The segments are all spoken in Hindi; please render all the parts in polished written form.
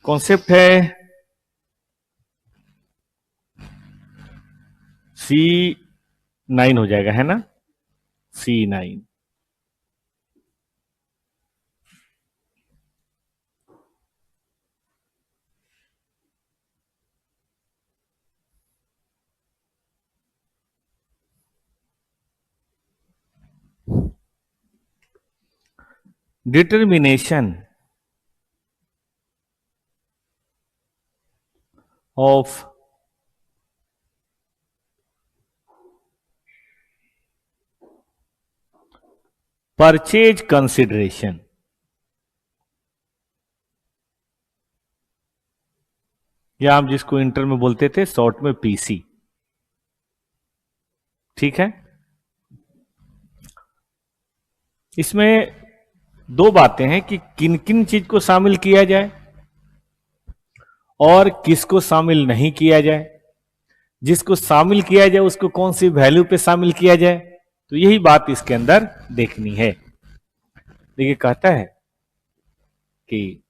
कॉन्सेप्ट है C9 हो जाएगा, है ना, C9। Determination of purchase consideration, या आप जिसको इंटर में बोलते थे शॉर्ट में पीसी, ठीक है। इसमें दो बातें हैं कि किन किन चीज को शामिल किया जाए और किसको शामिल नहीं किया जाए। जिसको शामिल किया जाए उसको कौन सी वैल्यू पे शामिल किया जाए, तो यही बात इसके अंदर देखनी है। देखिए कहता है कि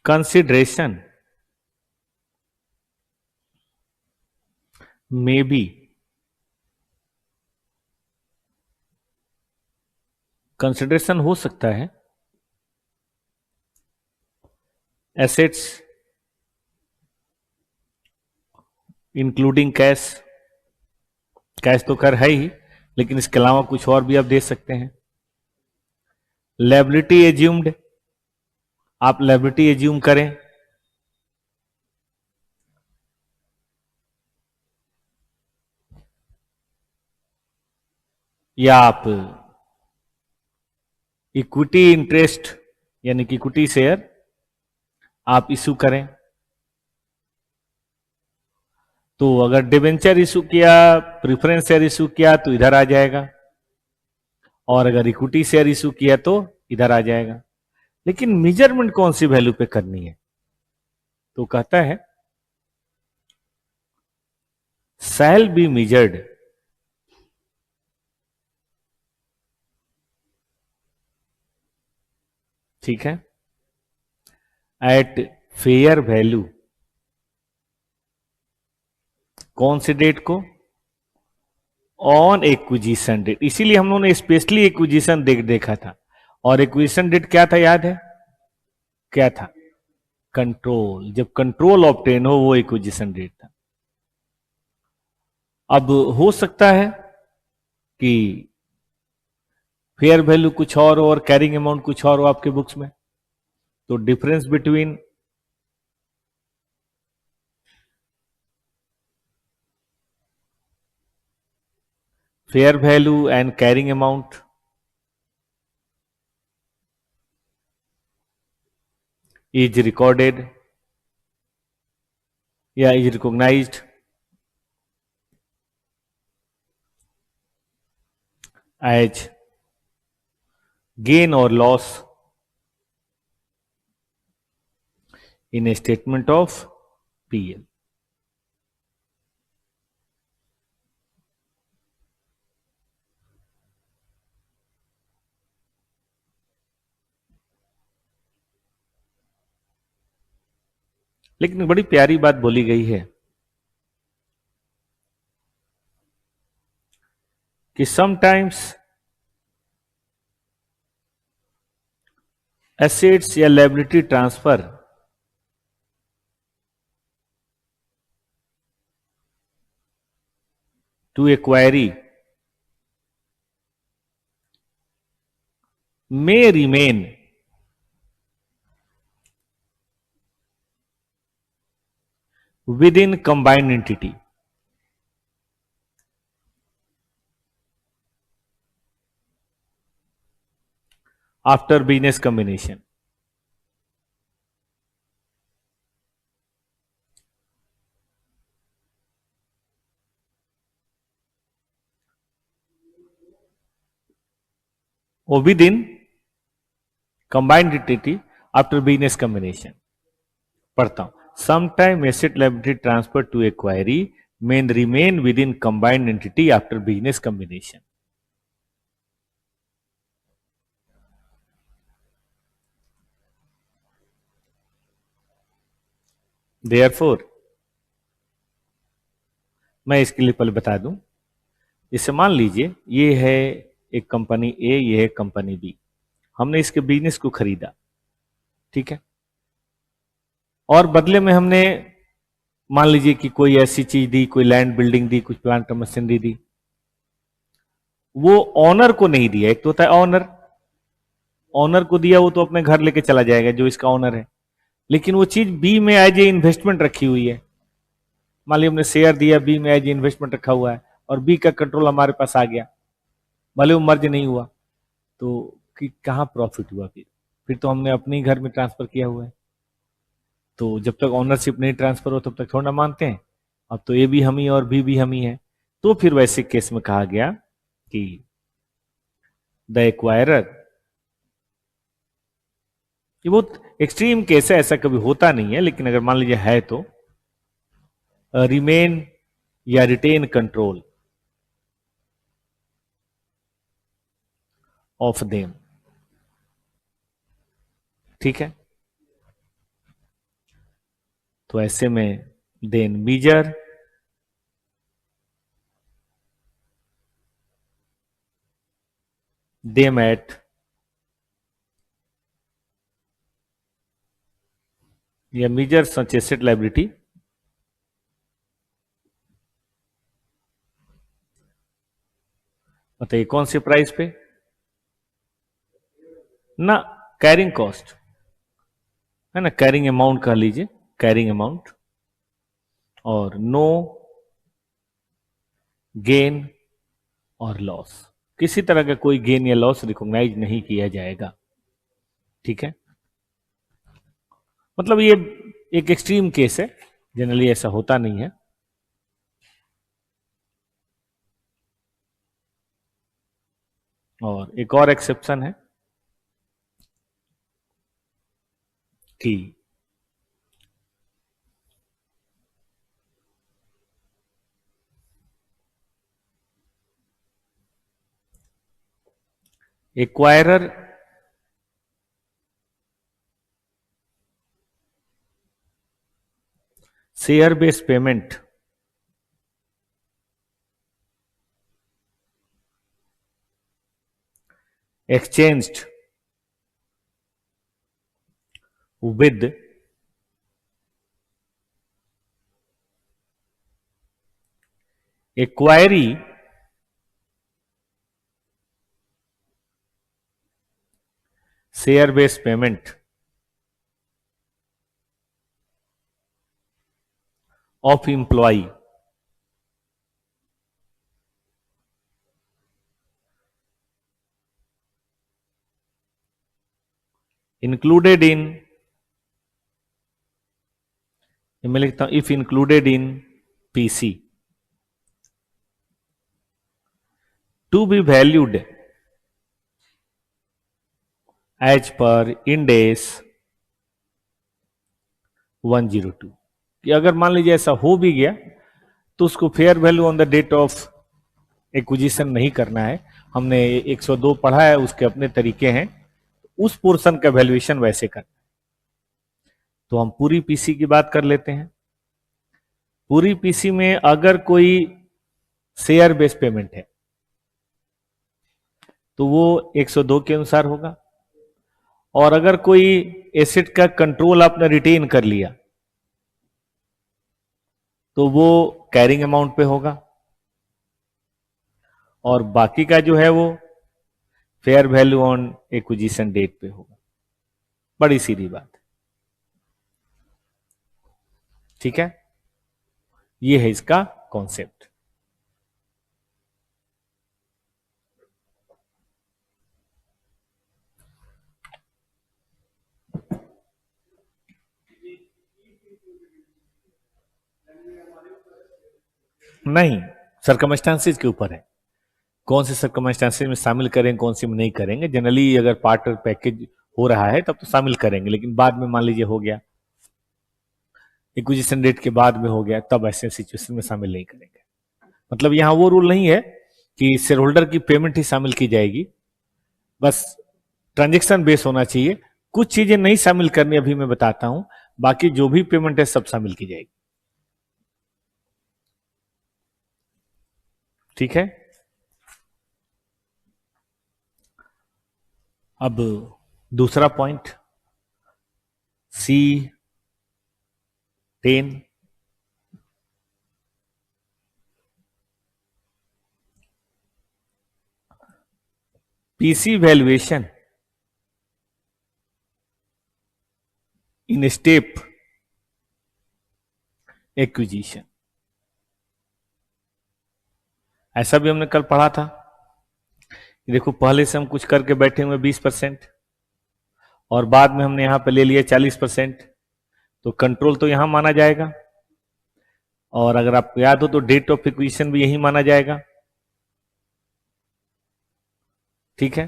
कंसिडरेशन में भी कंसिडरेशन हो सकता है एसेट्स इंक्लूडिंग कैश, कैश तो कर है ही, लेकिन इसके अलावा कुछ और भी आप दे सकते हैं। लायबिलिटी एज्यूम्ड, आप लायबिलिटी एज्यूम करें, या आप इक्विटी इंटरेस्ट यानी कि इक्विटी शेयर आप इशू करें। तो अगर डिवेंचर इशू किया, प्रेफरेंस शेयर इशू किया तो इधर आ जाएगा, और अगर इक्विटी शेयर इशू किया तो इधर आ जाएगा। लेकिन मेजरमेंट कौन सी वैल्यू पे करनी है, तो कहता है शैल बी मेजर्ड ठीक है एट फेयर वैल्यू, कौन से डेट को, ऑन एक्विजिशन डेट। इसीलिए हम लोगों ने स्पेशली एक्विजिशन डेट देखा था, और एक्विजिशन डेट क्या था याद है, क्या था, कंट्रोल, जब कंट्रोल ऑब्टेन हो वो एक्विजिशन डेट था। अब हो सकता है कि फेयर वैल्यू कुछ और कैरिंग अमाउंट कुछ और हो आपके बुक्स में, तो difference between fair value and carrying amount is recorded या इज रिकॉग्नाइज्ड एज गेन और loss in a statement of PL. लेकिन बड़ी प्यारी बात बोली गई है कि समटाइम्स एसेट्स या liability transfer to a query may remain within combined entity after business combination। or within combined entity after business combination। पढ़ता हूं, sometime asset liability transfer to acquiree may remain within combined entity after business combination. Therefore, मैं इसके लिए पहले बता दूं, इसे मान लीजिए ये है एक कंपनी ए, ये है कंपनी बी, हमने इसके बिजनेस को खरीदा, ठीक है, और बदले में हमने मान लीजिए कि कोई ऐसी चीज दी, कोई लैंड बिल्डिंग दी, कुछ प्लांट मशीनरी दी, वो ऑनर को नहीं दिया। एक तो होता है ऑनर, ऑनर को दिया वो तो अपने घर लेके चला जाएगा जो इसका ऑनर है, लेकिन वो चीज बी में एज ए इन्वेस्टमेंट रखी हुई है। मान लीजिए हमने शेयर दिया, बी में एज ए इन्वेस्टमेंट रखा हुआ है और बी का कंट्रोल हमारे पास आ गया, भले वो मर्ज नहीं हुआ, तो कि कहाँ प्रॉफिट हुआ? फिर तो हमने अपने ही घर में ट्रांसफर किया हुआ है, तो जब तक ऑनरशिप नहीं ट्रांसफर हो तब तक थोड़ा ना मानते हैं। अब तो ए भी हम ही और बी भी हम ही है, तो फिर वैसे केस में कहा गया कि द एक्वायरर, ये बहुत एक्सट्रीम केस है, ऐसा कभी होता नहीं है, लेकिन अगर मान लीजिए है तो रिमेन या रिटेन कंट्रोल ऑफ देम, ठीक है। तो ऐसे में देन मीजर देम एट या मीजर सच एसेट लाइबिलिटी बताइए कौन सी प्राइस पे ना, कैरिंग कॉस्ट है ना, कैरिंग अमाउंट कह लीजिए, कैरिंग अमाउंट, और नो गेन और लॉस, किसी तरह का कोई गेन या लॉस रिकॉग्नाइज नहीं किया जाएगा, ठीक है। मतलब ये एक एक्सट्रीम केस है, जनरली ऐसा होता नहीं है। और एक और एक्सेप्शन है कि acquirer share based payment exchanged with acquiree share based payment of employee included in, मैं लिखता हूं if included in PC to be valued as per Ind AS 102, कि अगर मान लीजिए ऐसा हो भी गया तो उसको fair value on the date of acquisition नहीं करना है। हमने 102 पढ़ा है, उसके अपने तरीके हैं, उस पोर्शन का वैल्यूएशन वैसे करना। तो हम पूरी पीसी की बात कर लेते हैं। पूरी पीसी में अगर कोई शेयर बेस्ड पेमेंट है तो वो 102 के अनुसार होगा, और अगर कोई एसेट का कंट्रोल आपने रिटेन कर लिया तो वो कैरिंग अमाउंट पे होगा, और बाकी का जो है वो fair value on acquisition date पे होगा। बड़ी सीधी बात है, ठीक है। ये है इसका कॉन्सेप्ट। नहीं, सर्कमस्टांसेस के ऊपर है, कौन से सर्कमस्टांसेस में शामिल करें, कौन से में नहीं करेंगे। जनरली अगर पार्टनर पैकेज हो रहा है तब तो शामिल करेंगे, लेकिन बाद में मान लीजिए हो गया एक्विजिशन डेट के बाद में हो गया, तब ऐसे सिचुएशन में शामिल नहीं करेंगे। मतलब यहां वो रूल नहीं है कि शेयर होल्डर की पेमेंट ही शामिल की जाएगी, बस ट्रांजेक्शन बेस होना चाहिए। कुछ चीजें नहीं शामिल करनी, अभी मैं बताता हूं, बाकी जो भी पेमेंट है सब शामिल की जाएगी। ठीक है। अब दूसरा point C10, PC valuation in step acquisition. ऐसा भी हमने कल पढ़ा था। देखो पहले से हम कुछ करके बैठे हुए 20% और बाद में हमने यहां पे ले लिया 40%, तो कंट्रोल तो यहां माना जाएगा, और अगर आपको याद हो तो डेट ऑफ एक्विजिशन भी यही माना जाएगा। ठीक है।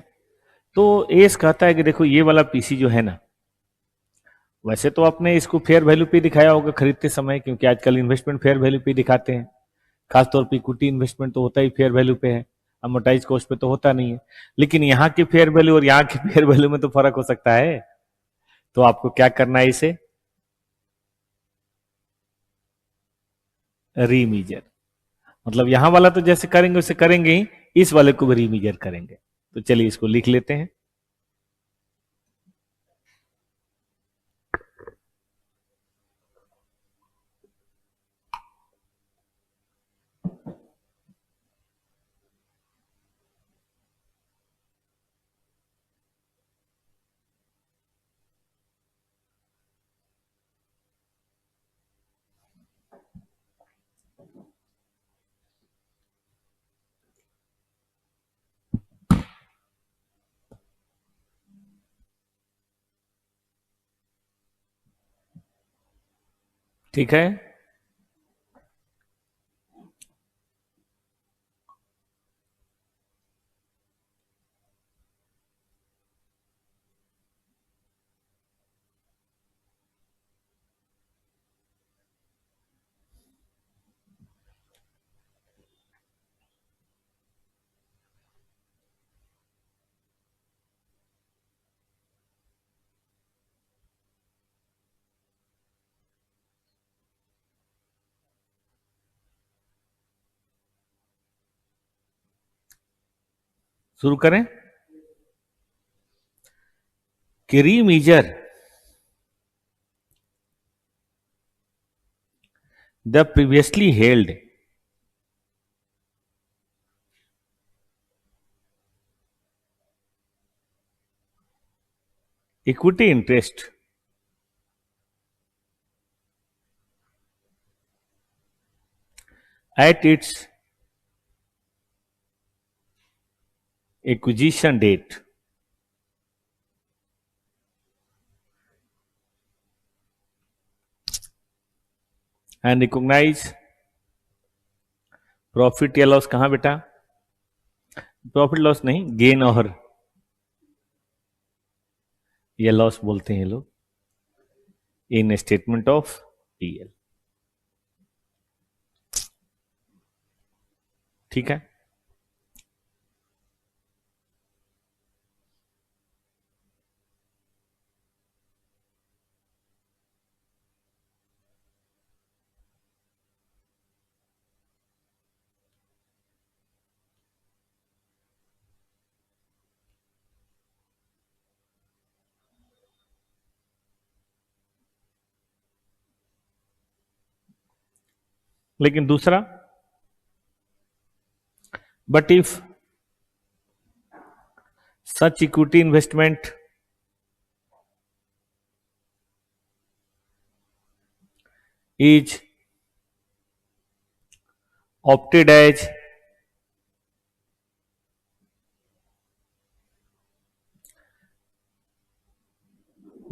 तो एस कहता है कि देखो ये वाला पीसी जो है ना, वैसे तो आपने इसको फेयर वैल्यू पे दिखाया होगा खरीदते समय, क्योंकि आजकल इन्वेस्टमेंट फेयर वैल्यू पे दिखाते हैं। खासतौर पर इक्विटी इन्वेस्टमेंट तो होता ही फेयर वैल्यू पे है, अमोर्टाइज कॉस्ट पे तो होता नहीं है। लेकिन यहाँ की फेयर वैल्यू और यहाँ की फेयर वैल्यू में तो फर्क हो सकता है। तो आपको क्या करना है, इसे रीमीजर। मतलब यहां वाला तो जैसे करेंगे उसे करेंगे ही, इस वाले को भी रीमीजर करेंगे। तो चलिए इसको लिख लेते हैं। ठीक है। शुरू करें कि remeasure the previously held equity interest at its acquisition date and recognize profit या लॉस। कहां बेटा, प्रॉफिट लॉस नहीं, गेन और या लॉस बोलते हैं लोग, इन स्टेटमेंट ऑफ पीएल। ठीक है। लेकिन दूसरा, but if such equity investment is opted as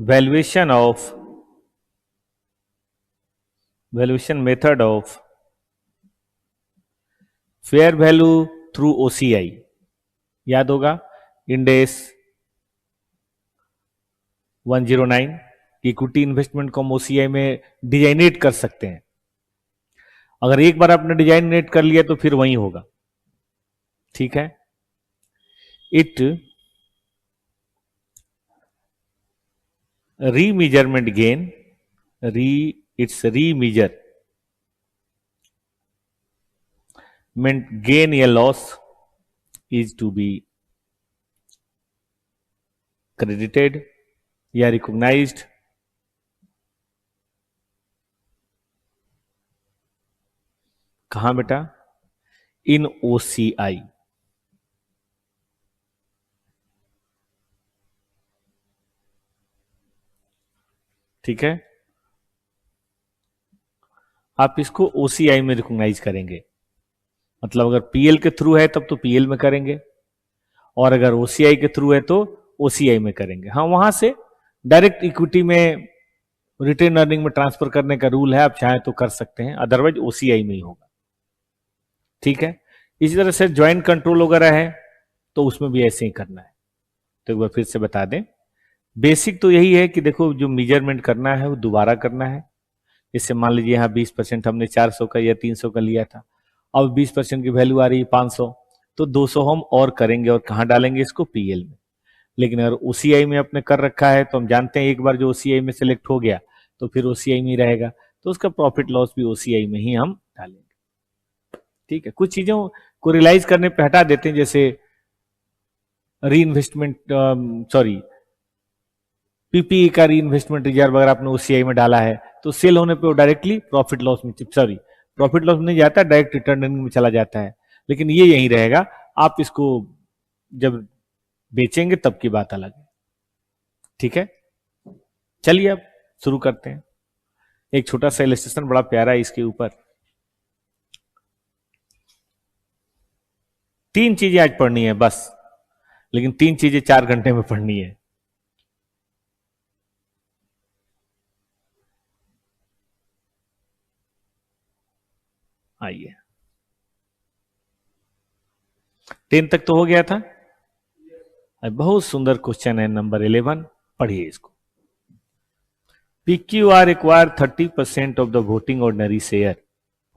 valuation method of fair value through OCI, याद होगा इंडेस 109, कि इक्विटी इन्वेस्टमेंट को हम ओसीआई में डिजाइनेट कर सकते हैं। अगर एक बार आपने डिजाइनेट कर लिया तो फिर वही होगा, ठीक है। It remeasurement gain, its remeasurement gain या loss is to be credited या रिकॉग्नाइज्ड कहां बेटा, इन ओसीआई। ठीक है, आप इसको ओसीआई में रिकॉग्नाइज करेंगे। मतलब अगर पीएल के थ्रू है तब तो पीएल में करेंगे, और अगर ओसीआई के थ्रू है तो ओसीआई में करेंगे। हाँ, वहां से डायरेक्ट इक्विटी में रिटेन अर्निंग में ट्रांसफर करने का रूल है, आप चाहे तो कर सकते हैं, अदरवाइज ओसीआई में ही होगा। ठीक है, इसी तरह से ज्वाइंट कंट्रोल वगैरह है तो उसमें भी ऐसे ही करना है। तो एक बार फिर से बता दें, बेसिक तो यही है कि देखो जो मेजरमेंट करना है वो दोबारा करना है। जैसे मान लीजिए यहाँ 20% हमने 400 का या 300 का लिया था, अब 20% की वैल्यू आ रही है 500, तो 200 हम और करेंगे, और कहाँ डालेंगे इसको, पीएल में। लेकिन अगर ओसीआई में आपने कर रखा है तो हम जानते हैं एक बार जो ओसीआई में सिलेक्ट हो गया तो फिर ओसीआई में ही रहेगा, तो उसका प्रॉफिट लॉस भी ओसीआई में ही हम डालेंगे। ठीक है, कुछ चीजों को रियलाइज करने पे हटा देते हैं, जैसे री इन्वेस्टमेंट, सॉरी पीपीई का री इन्वेस्टमेंट रिजर्व अगर आपने ओसीआई में डाला है तो सेल होने पे वो डायरेक्टली प्रॉफिट लॉस में, सॉरी प्रॉफिट लॉस में नहीं जाता, डायरेक्ट रिटर्न अर्निंग में चला जाता है। लेकिन ये यही रहेगा, आप इसको जब बेचेंगे तब की बात अलग है। ठीक है, चलिए अब शुरू करते हैं। एक छोटा सा इलस्ट्रेशन बड़ा प्यारा है इसके ऊपर। 3 चीजें आज पढ़नी है बस, लेकिन 3 चीजें 4 घंटे में पढ़नी है। आइए, 10 तक तो हो गया था। बहुत सुंदर क्वेश्चन है नंबर 11, पढ़िए इसको। PQR require 30% of the voting ordinary share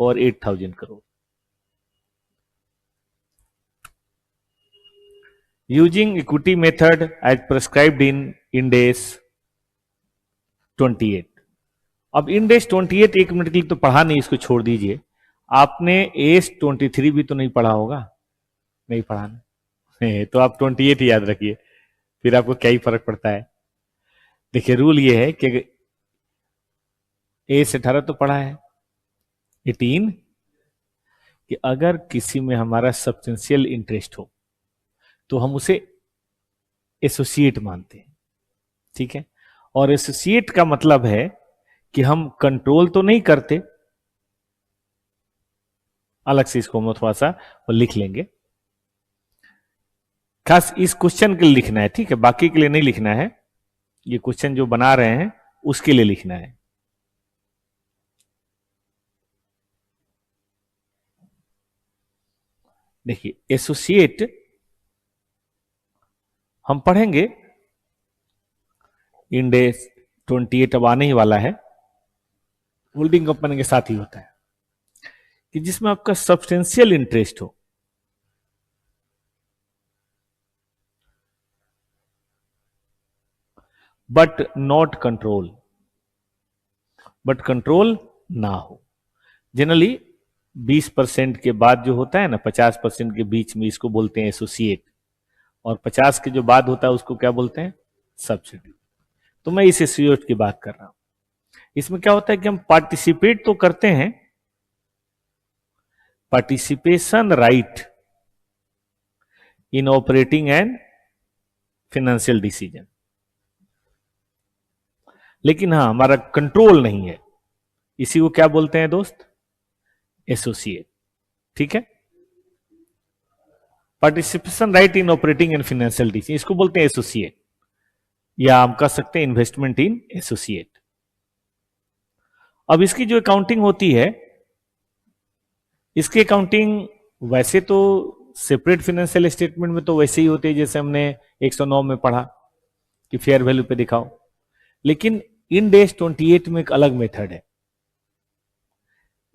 for 8,000 crore. Using equity method as prescribed in Ind AS 28. अब Ind AS 28 1 मिनट के लिए तो पढ़ा नहीं, इसको छोड़ दीजिए। आपने AS 23 भी तो नहीं पढ़ा होगा, नहीं पढ़ा ना, तो आप 28 ही याद रखिए, फिर आपको क्या ही फर्क पड़ता है। देखिए रूल ये है कि AS 18 तो पढ़ा है, 18 कि अगर किसी में हमारा सब्सटेंशियल इंटरेस्ट हो तो हम उसे एसोसिएट मानते हैं। ठीक है, और एसोसिएट का मतलब है कि हम कंट्रोल तो नहीं करते, अलग से इसको हम थोड़ा सा लिख लेंगे, खास इस क्वेश्चन के लिए लिखना है। ठीक है, बाकी के लिए नहीं लिखना है, ये क्वेश्चन जो बना रहे हैं उसके लिए लिखना है। देखिए एसोसिएट हम पढ़ेंगे, इंड एस 28 अब आने ही वाला है, होल्डिंग कंपनी के साथ ही होता है कि जिसमें आपका सब्सटेंशियल इंटरेस्ट हो, but not control, but control ना हो। जनरली 20% के बाद जो होता है ना, 50% के बीच में, इसको बोलते हैं एसोसिएट, और 50 के जो बाद होता है उसको क्या बोलते हैं, सब्सिडी। तो मैं इस एसोसिएट की बात कर रहा हूं। इसमें क्या होता है कि हम पार्टिसिपेट तो करते हैं, participation right in operating and financial decision, लेकिन हाँ हमारा कंट्रोल नहीं है, इसी को क्या बोलते हैं दोस्त, एसोसिएट। ठीक है, participation right in operating and financial decision, इसको बोलते हैं एसोसिएट, या हम कह सकते हैं इन्वेस्टमेंट इन एसोसिएट। अब इसकी जो अकाउंटिंग होती है, इसकी अकाउंटिंग वैसे तो सेपरेट फाइनेंशियल स्टेटमेंट में तो वैसे ही होती है जैसे हमने 109 में पढ़ा कि फेयर वैल्यू पे दिखाओ, लेकिन इंड एस 28 में एक अलग मेथड है।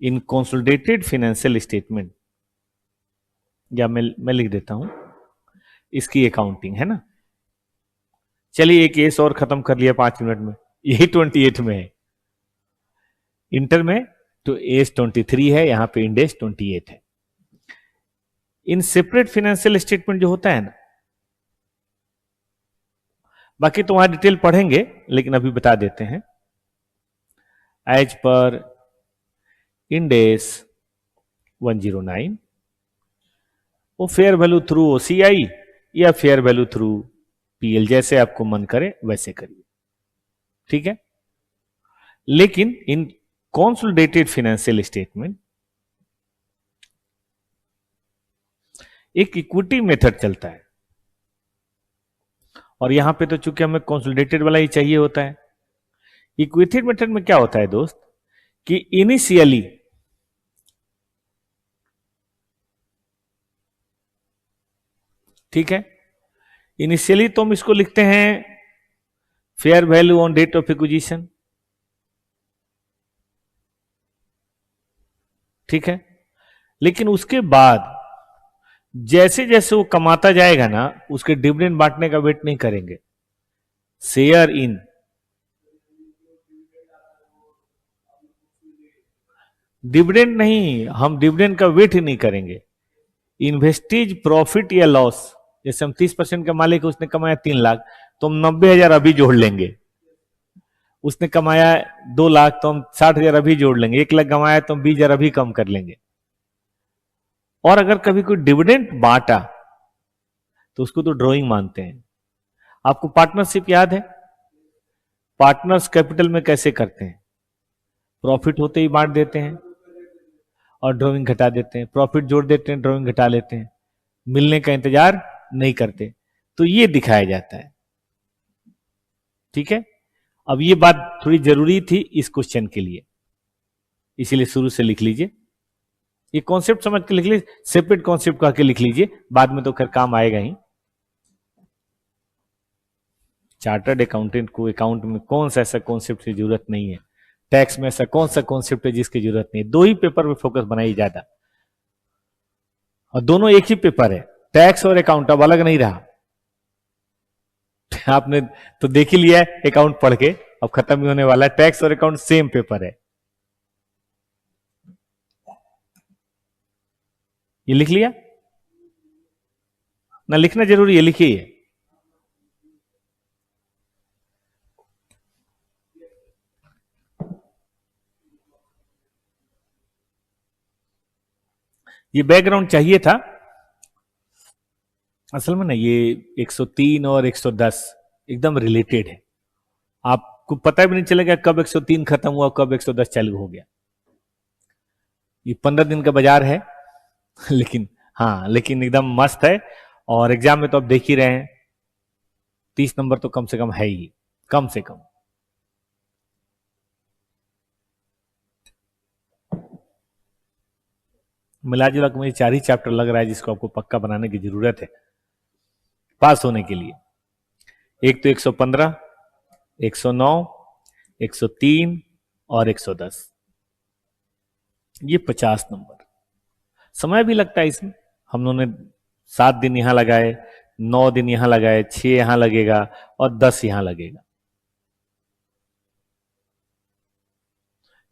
इन कंसोलिडेटेड फाइनेंशियल स्टेटमेंट, या मैं लिख देता हूं, इसकी अकाउंटिंग है ना। चलिए एक एस और खत्म कर लिया 5 मिनट में, यही 28 में है। इंटर में तो एस 23 है, यहां पे इंडेस 28 है। इन सेपरेट फाइनेंशियल स्टेटमेंट जो होता है ना, बाकी तो वहां डिटेल पढ़ेंगे, लेकिन अभी बता देते हैं। एज पर इंडेस 109, वो फेयर वैल्यू थ्रू ओसीआई या फेयर वैल्यू थ्रू पीएल, जैसे आपको मन करे वैसे करिए, ठीक है। लेकिन इन कंसोलिडेटेड फाइनेंशियल स्टेटमेंट एक इक्विटी मेथड चलता है, और यहां पे तो चूंकि हमें कंसोलिडेटेड वाला ही चाहिए होता है। इक्विटी मेथड में क्या होता है दोस्त, कि इनिशियली ठीक है, इनिशियली तो हम इसको लिखते हैं fair value on date of acquisition, ठीक है। लेकिन उसके बाद जैसे जैसे वो कमाता जाएगा ना, उसके डिविडेंड बांटने का वेट नहीं करेंगे। शेयर इन, डिविडेंड नहीं, हम डिविडेंड का वेट ही नहीं करेंगे। इन्वेस्टेज प्रॉफिट या लॉस, जैसे हम 30% का मालिक, उसने कमाया 3 लाख, तो हम 90,000 अभी जोड़ लेंगे। उसने कमाया 2 लाख, तो हम 60,000 अभी जोड़ लेंगे। 1 लाख कमाया तो हम 20,000 अभी कम कर लेंगे। और अगर कभी कोई डिविडेंड बांटा तो उसको तो ड्रॉइंग मानते हैं। आपको पार्टनरशिप याद है, पार्टनर्स कैपिटल में कैसे करते हैं, प्रॉफिट होते ही बांट देते हैं और ड्रॉइंग घटा देते हैं, प्रॉफिट जोड़ देते हैं, ड्रॉइंग घटा लेते हैं, मिलने का इंतजार नहीं करते। तो ये दिखाया जाता है, ठीक है। अब ये बात थोड़ी जरूरी थी इस क्वेश्चन के लिए, इसीलिए शुरू से लिख लीजिए। ये कॉन्सेप्ट समझ के लिख लीजिए, सेपरेट कॉन्सेप्ट कह के लिख लीजिए, बाद में तो खैर काम आएगा ही। चार्टर्ड अकाउंटेंट को अकाउंट में कौन सा ऐसा कॉन्सेप्ट की जरूरत नहीं है, टैक्स में ऐसा कौन सा कॉन्सेप्ट है जिसकी जरूरत नहीं है। 2 ही पेपर पे फोकस बनाई ज्यादा, और दोनों एक ही पेपर है, टैक्स और अकाउंट, अब अलग नहीं रहा। आपने तो देख ही लिया है अकाउंट पढ़ के, अब खत्म ही होने वाला है। टैक्स और अकाउंट सेम पेपर है। ये लिख लिया ना, लिखना जरूरी है, लिखिए। ये बैकग्राउंड चाहिए था असल में ना, ये 103 और 110 एकदम रिलेटेड है। आपको पता भी नहीं चलेगा कब 103 खत्म हुआ, कब 110 चालू हो गया। ये 15 दिन का बाजार है लेकिन हाँ, लेकिन एकदम मस्त है। और एग्जाम में तो आप देख ही रहे हैं, 30 नंबर तो कम से कम है ही, कम से कम। मिला जुला के मुझे 4 ही चैप्टर लग रहा है जिसको आपको पक्का बनाने की जरूरत है पास होने के लिए। एक तो 115, 109, 103 और 110, ये 50 नंबर। समय भी लगता है इसमें, हम लोगों ने 7 दिन यहां लगाए, 9 दिन यहां लगाए, 6 यहां लगेगा और 10 यहां लगेगा।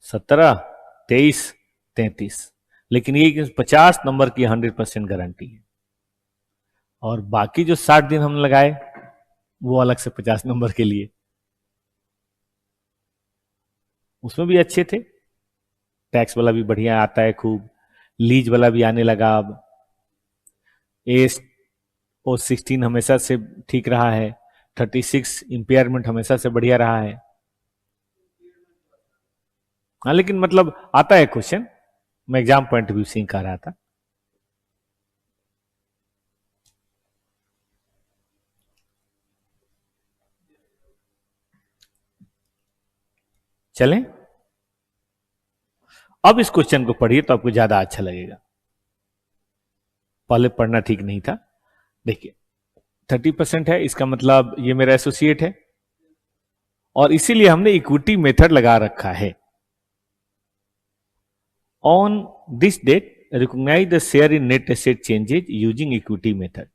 17, 23, 33, लेकिन ये 50 नंबर की 100% गारंटी है। और बाकी जो 60 दिन हम लगाए वो अलग से 50 नंबर के लिए, उसमें भी अच्छे थे। टैक्स वाला भी बढ़िया आता है खूब, लीज वाला भी आने लगा अब। एस ओ 16 हमेशा से ठीक रहा है, 36 इंपेयरमेंट हमेशा से बढ़िया रहा है। हाँ, लेकिन मतलब आता है क्वेश्चन, मैं एग्जाम पॉइंट ऑफ व्यू से कह रहा था। चलें, अब इस क्वेश्चन को पढ़िए तो आपको ज्यादा अच्छा लगेगा, पहले पढ़ना ठीक नहीं था। देखिए 30% है, इसका मतलब ये मेरा एसोसिएट है और इसीलिए हमने इक्विटी मेथड लगा रखा है। On this date recognise the share in net asset changes using equity method.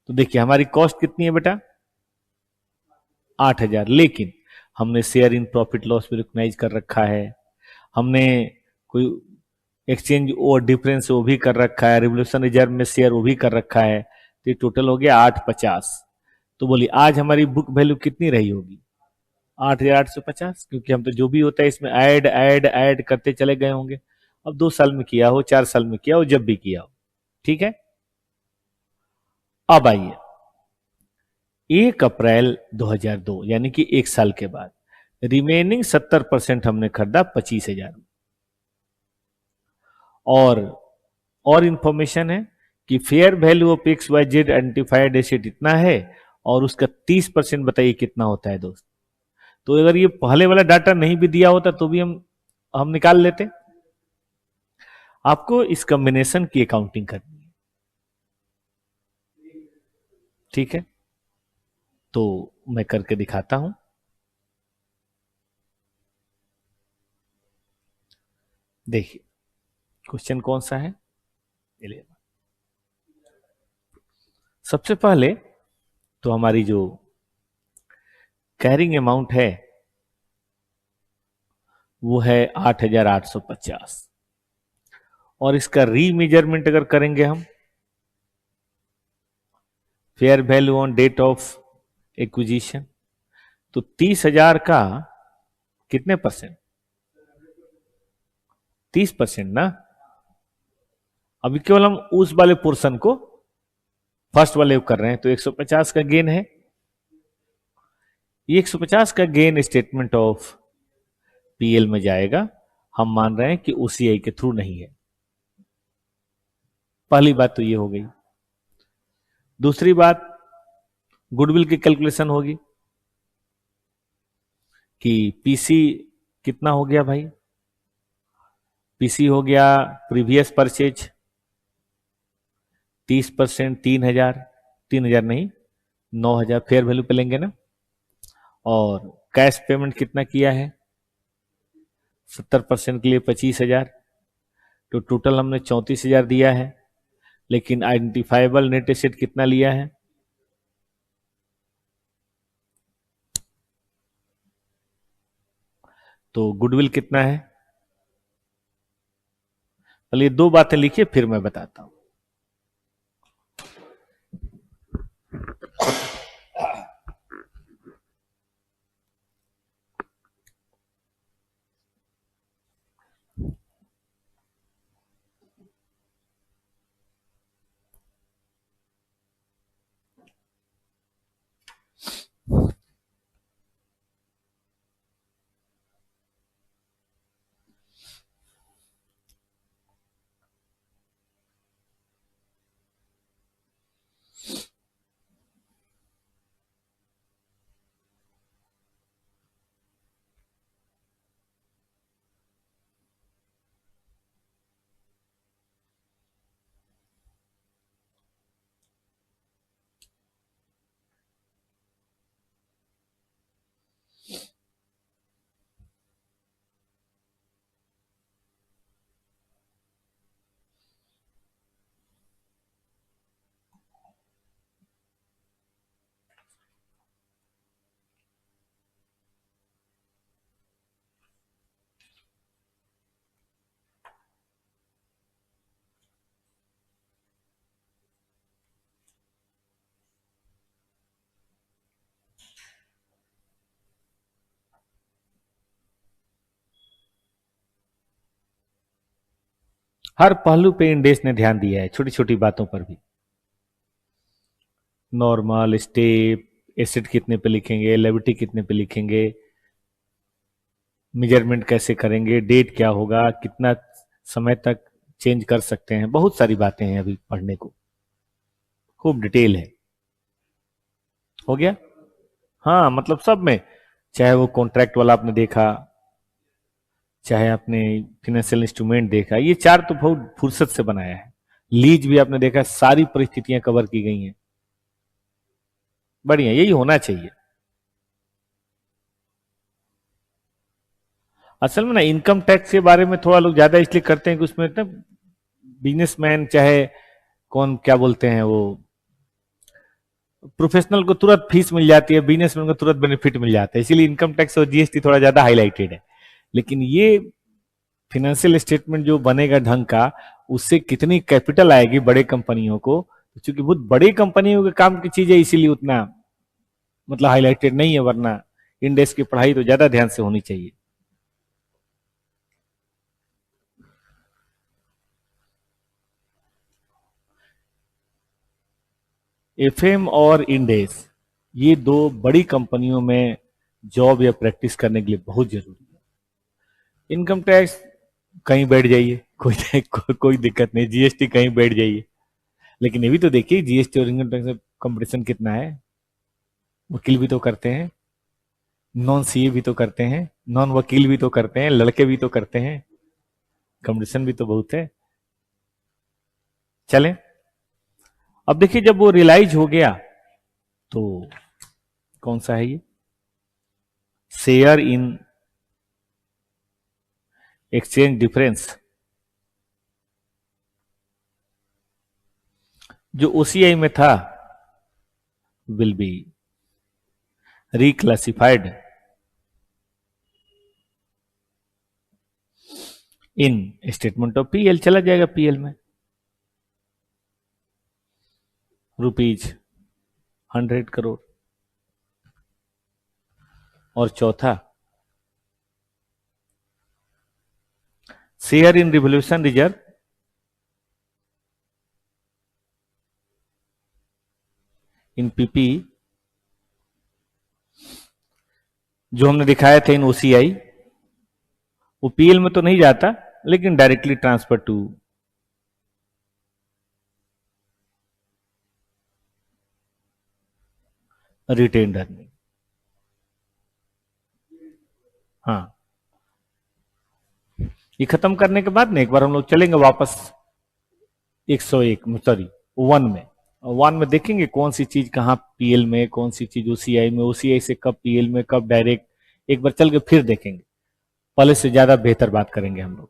तो देखिए हमारी कॉस्ट कितनी है बेटा, 8,000, लेकिन हमने शेयर इन प्रॉफिट लॉस भी रिकॉग्नाइज कर रखा है, हमने कोई एक्सचेंज और डिफरेंस वो भी कर रखा है, रिवोल्यूशन रिजर्व में शेयर वो भी कर रखा है, तो ये टोटल हो गया 850। तो बोलिए आज हमारी बुक वैल्यू कितनी रही होगी, 8,850, क्योंकि हम तो जो भी होता है इसमें ऐड ऐड ऐड करते चले गए होंगे। अब 2 साल में किया हो, 4 साल में किया हो, जब भी किया हो, ठीक है। अब आइए 1 अप्रैल 2002 यानी कि 1 साल के बाद रिमेनिंग 70% हमने खरीदा 25,000। और इंफॉर्मेशन है कि fair value of X Y Z identified asset इतना है और उसका 30% बताइए कितना होता है दोस्त। तो अगर ये पहले वाला डाटा नहीं भी दिया होता तो भी हम निकाल लेते। आपको इस कॉम्बिनेशन की अकाउंटिंग करनी है, ठीक है। तो मैं करके दिखाता हूं। देखिए क्वेश्चन कौन सा है, सबसे पहले तो हमारी जो कैरिंग अमाउंट है वो है 8,850 और इसका रीमेजरमेंट अगर करेंगे हम fair value on date of acquisition तो 30,000 का कितने परसेंट, 30% ना। अभी केवल हम उस वाले पोर्शन को फर्स्ट वाले को कर रहे हैं, तो 150 का गेन है। ये 150 का गेन स्टेटमेंट ऑफ पीएल में जाएगा। हम मान रहे हैं कि ओसीआई के थ्रू नहीं है। पहली बात तो ये हो गई। दूसरी बात गुडविल की कैलकुलेशन होगी कि पीसी कितना हो गया भाई, पीसी हो गया प्रीवियस परचेज 30%, 3,000 नहीं 9,000 फेयर वैल्यू पे लेंगे ना। और कैश पेमेंट कितना किया है 70% के लिए 25,000, तो टोटल हमने 34,000 दिया है। लेकिन आइडेंटिफाइबल नेट एसेट कितना लिया है, तो गुडविल कितना है। चलिए 2 बातें लिखिए फिर मैं बताता हूं। हर पहलू पे इंडेस ने ध्यान दिया है, छोटी छोटी बातों पर भी। नॉर्मल स्टेप, एसिड कितने पे लिखेंगे, लेविटी कितने पे लिखेंगे, मेजरमेंट कैसे करेंगे, डेट क्या होगा, कितना समय तक चेंज कर सकते हैं, बहुत सारी बातें हैं अभी पढ़ने को, खूब डिटेल है। हो गया, हाँ मतलब सब में, चाहे वो कॉन्ट्रैक्ट वाला आपने देखा, चाहे आपने फिनेंशियल इंस्ट्रूमेंट देखा, ये 4 तो बहुत फुर्सत से बनाया है। लीज भी आपने देखा, सारी परिस्थितियां कवर की गई हैं, बढ़िया, यही होना चाहिए। असल में ना इनकम टैक्स के बारे में थोड़ा लोग ज्यादा इसलिए करते हैं कि उसमें ना बिजनेसमैन चाहे कौन क्या बोलते हैं वो प्रोफेशनल को तुरंत फीस मिल जाती है, बिजनेसमैन को तुरंत बेनिफिट मिल जाता है, इसीलिए इनकम टैक्स और जीएसटी थोड़ा ज्यादा हाईलाइटेड है। लेकिन ये फिनेंशियल स्टेटमेंट जो बनेगा ढंग का, उससे कितनी कैपिटल आएगी बड़े कंपनियों को, क्योंकि बहुत बड़ी कंपनियों के काम की चीज है, इसीलिए उतना मतलब हाईलाइटेड नहीं है, वरना इंडेक्स की पढ़ाई तो ज्यादा ध्यान से होनी चाहिए। एफएम और इंडेक्स ये दो बड़ी कंपनियों में जॉब या प्रैक्टिस करने के लिए बहुत जरूरी है। इनकम टैक्स कहीं बैठ जाइए, कोई दिक्कत नहीं, जीएसटी कहीं बैठ जाइए, लेकिन ये भी तो देखिए जीएसटी और इनकम टैक्स में कंपटीशन कितना है। वकील भी तो करते हैं, नॉन सीए भी तो करते हैं, नॉन वकील भी तो करते हैं, लड़के भी तो करते हैं, कंपटीशन भी तो बहुत है। चलें, अब देखिए जब वो रियलाइज हो गया तो कौन सा है ये, शेयर इन एक्सचेंज डिफरेंस, जो ओसीआई में था will be reclassified in statement of PL, चला जाएगा पीएल में, ₹100 करोड़। और चौथा share in revolution reserve in PP, जो हमने दिखाया था इन ओसीआई, वो पीएल में तो नहीं जाता, लेकिन directly transfer to retained earning. हाँ, ये खत्म करने के बाद ना एक बार हम लोग चलेंगे वापस 101 सॉरी 1 में, 1 में देखेंगे कौन सी चीज कहाँ पीएल में, कौन सी चीज ओसीआई में, ओसीआई से कब पीएल में, कब डायरेक्ट, एक बार चल के फिर देखेंगे, पहले से ज्यादा बेहतर बात करेंगे हम लोग।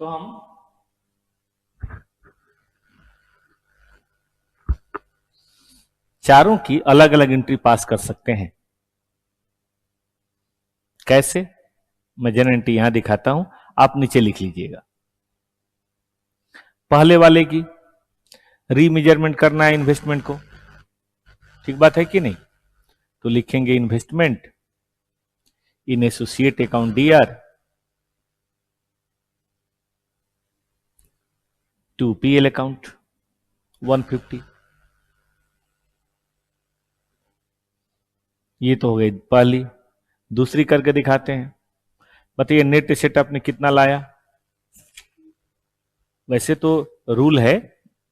तो हम चारों की अलग अलग एंट्री पास कर सकते हैं। कैसे, मैं जनरल एंट्री यहां दिखाता हूं, आप नीचे लिख लीजिएगा। पहले वाले की रीमेजरमेंट करना है इन्वेस्टमेंट को, ठीक बात है कि नहीं, तो लिखेंगे investment in associate account DR to PL account 150। ये तो हो गई पहली। दूसरी करके दिखाते हैं, बताइए नेट एसेट आपने कितना लाया। वैसे तो रूल है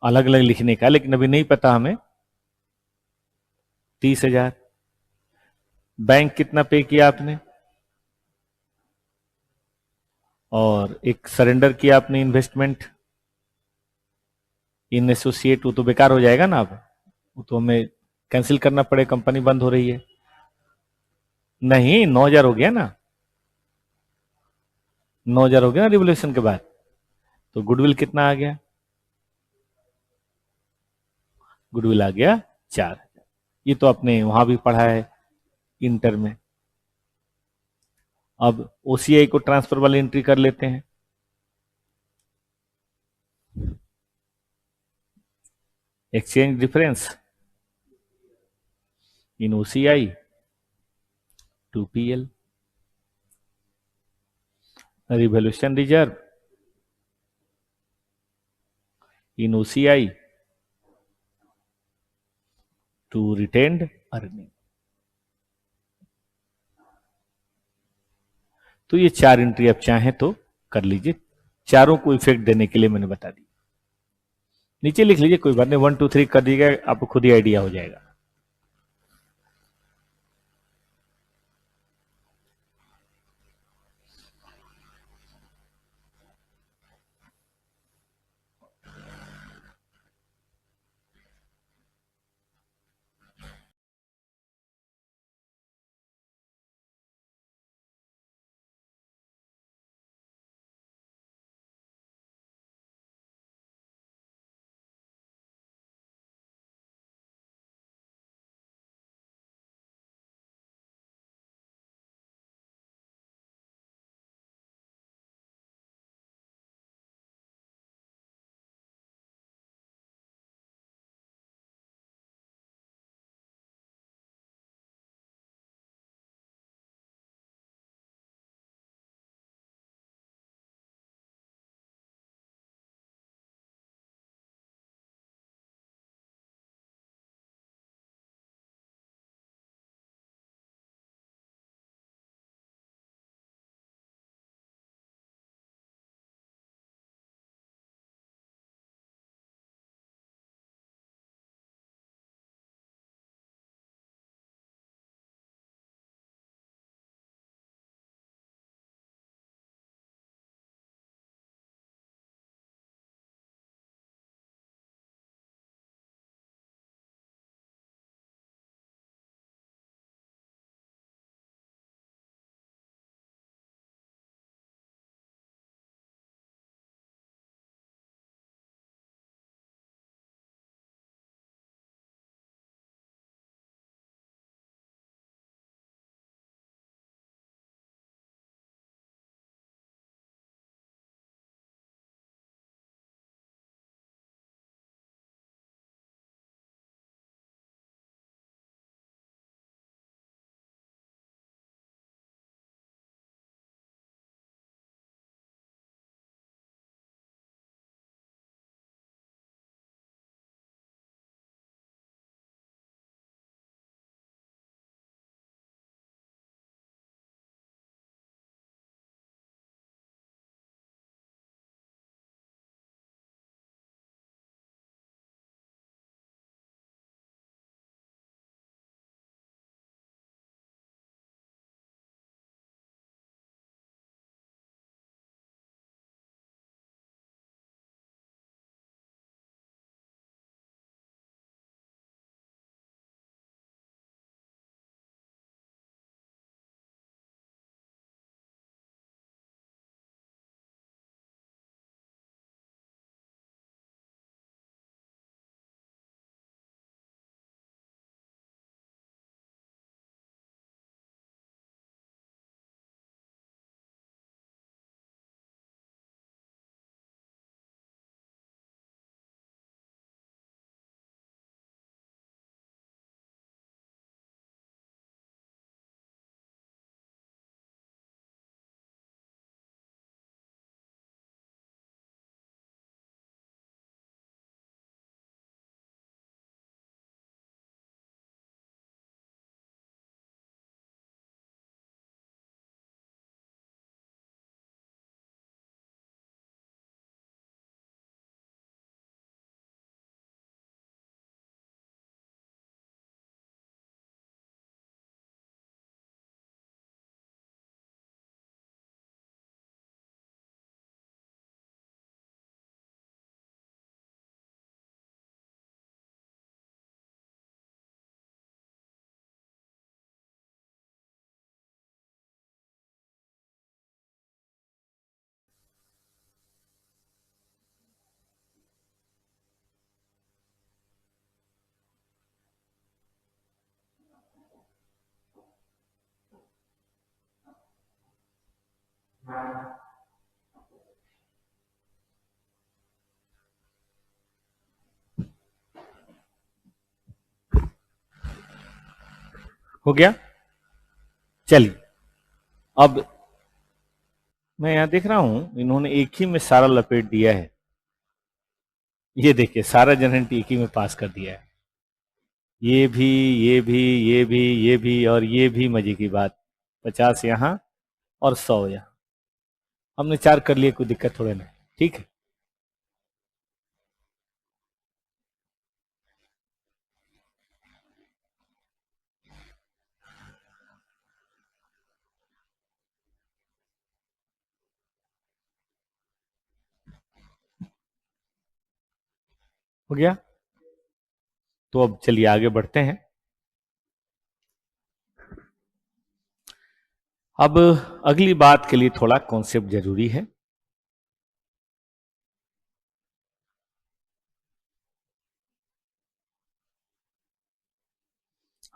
अलग अलग लिखने का, लेकिन अभी नहीं पता हमें। 30,000। बैंक कितना पे किया आपने, और एक सरेंडर किया आपने इन्वेस्टमेंट इन एसोसिएट, वो तो बेकार हो जाएगा ना, अब वो तो हमें कैंसिल करना पड़े, कंपनी बंद हो रही है। नहीं, 9,000 हो गया ना, 9,000 हो गया ना रिवोल्यूशन के बाद। तो गुडविल कितना आ गया, गुडविल आ गया 4,000। ये तो आपने वहां भी पढ़ा है इंटर में। अब ओसीआई को ट्रांसफर वाली एंट्री कर लेते हैं। Exchange difference in OCI to PL, revaluation reserve in OCI to retained earning. तो ये 4 एंट्री आप चाहें तो कर लीजिए, चारों को इफेक्ट देने के लिए मैंने बता दी। नीचे लिख लीजिए, कोई बात नहीं, 1 2 3 कर दीजिएगा, आपको खुद ही आइडिया हो जाएगा। हो गया? चलिए, अब मैं यहां देख रहा हूं इन्होंने एक ही में सारा लपेट दिया है। ये देखिए, सारा जनरेट एक ही में पास कर दिया है। ये भी, ये भी, ये भी, ये भी और ये भी। मजे की बात, 50 यहां और 100 यहां। हमने 4 कर लिए, कोई दिक्कत थोड़े नहीं, ठीक है। हो गया। तो अब चलिए आगे बढ़ते हैं। अब अगली बात के लिए थोड़ा कॉन्सेप्ट जरूरी है।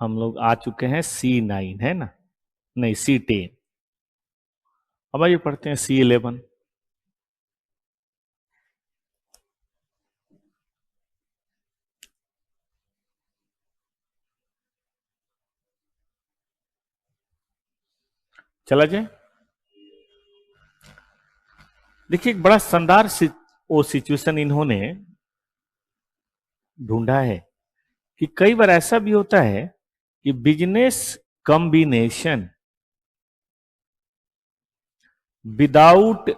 हम लोग आ चुके हैं C9, है ना, नहीं C10। अब आइए पढ़ते हैं C11। चला जाए। देखिए एक बड़ा शानदार वो सिचुएशन इन्होंने ढूंढा है कि कई बार ऐसा भी होता है कि business combination without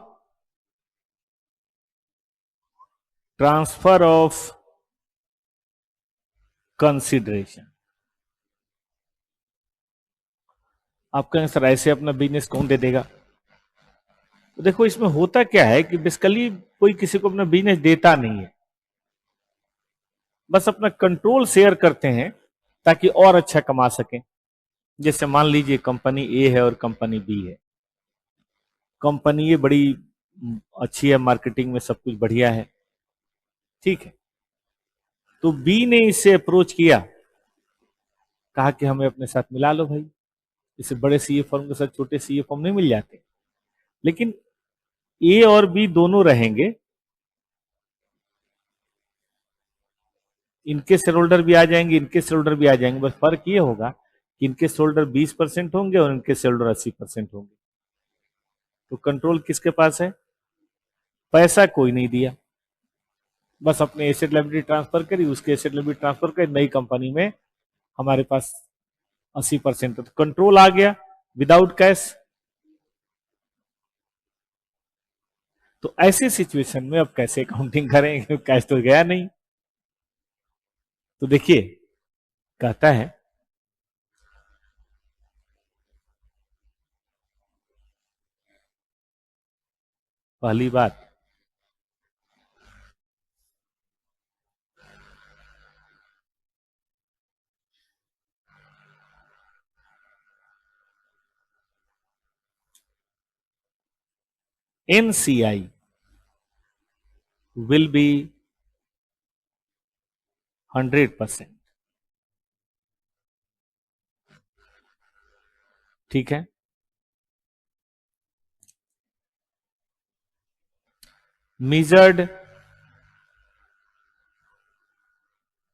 transfer of consideration. आप कहें सर ऐसे अपना बिजनेस कौन दे देगा? तो देखो इसमें होता क्या है कि बेसिकली कोई किसी को अपना बिजनेस देता नहीं है, बस अपना कंट्रोल शेयर करते हैं ताकि और अच्छा कमा सकें। जैसे मान लीजिए कंपनी ए है और कंपनी बी है। कंपनी ये बड़ी अच्छी है, मार्केटिंग में सब कुछ बढ़िया है, ठीक है। तो बी ने इससे अप्रोच किया, कहा कि हमें अपने साथ मिला लो भाई, इसे बड़े सीए फर्म के साथ छोटे सीए फर्म नहीं मिल जाते। लेकिन ए और बी दोनों रहेंगे, इनके शेयर होल्डर भी आ जाएंगे, इनके शेयर होल्डर भी आ जाएंगे, बस फर्क ये होगा कि इनके शेयर होल्डर 20% होंगे और इनके शेयर होल्डर 80% होंगे। तो कंट्रोल किसके पास है? पैसा कोई नहीं दिया, बस अपने एसेट लायबिलिटी ट्रांसफर करी, उसके एसेट लायबिलिटी ट्रांसफर कर नई कंपनी में हमारे पास 80%। तो कंट्रोल आ गया विदाउट कैश। तो ऐसी सिचुएशन में अब कैसे काउंटिंग करें? कैश तो गया नहीं। तो देखिए कहता है पहली बात, NCI will be 100%, ठीक है। measured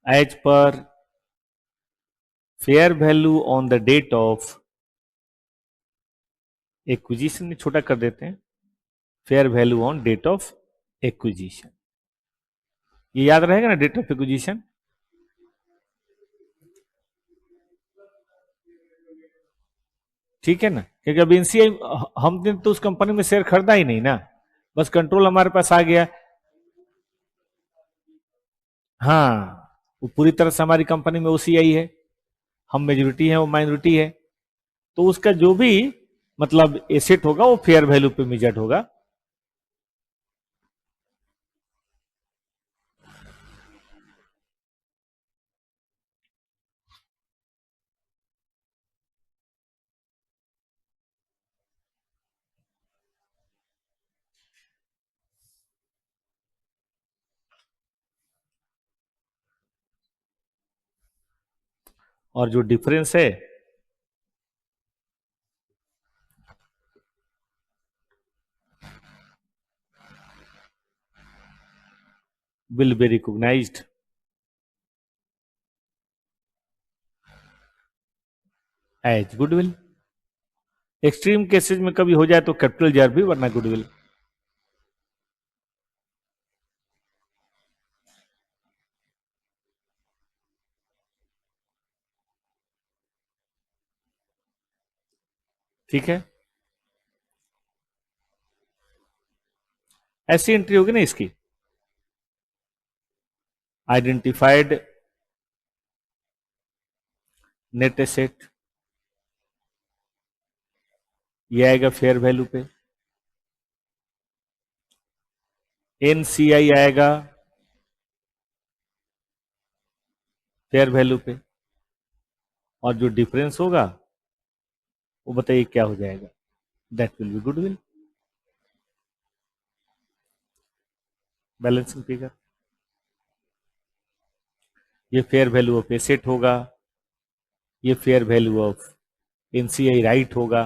as per fair value on the date of acquisition, छोटा कर देते हैं, fair value on date of acquisition. ये याद रहेगा ना, डेट ऑफ एक्विजिशन। ठीक है ना, क्योंकि अब एनसीआई हमने तो उस कंपनी में शेयर खरीदा ही नहीं ना, बस कंट्रोल हमारे पास आ गया। हाँ, वो पूरी तरह से हमारी कंपनी में ओसीआई है, हम मेजोरिटी है वो माइनॉरिटी है। तो उसका जो भी मतलब एसेट होगा वो फेयर वैल्यू पे मेजर्ड होगा। और जो डिफरेंस है will be recognised as goodwill. Extreme cases में कभी हो जाए तो कैपिटल रिजर्व भी, वरना गुडविल। ठीक है, ऐसी एंट्री होगी ना इसकी, आइडेंटिफाइड नेट एसेट, ये आएगा फेयर वैल्यू पे। एनसीआई आएगा फेयर वैल्यू पे, और जो डिफरेंस होगा वो बताइए क्या हो जाएगा, that will be goodwill, balancing figure. ये फेयर वैल्यू ऑफ एसेट होगा, ये fair value of NCI right होगा।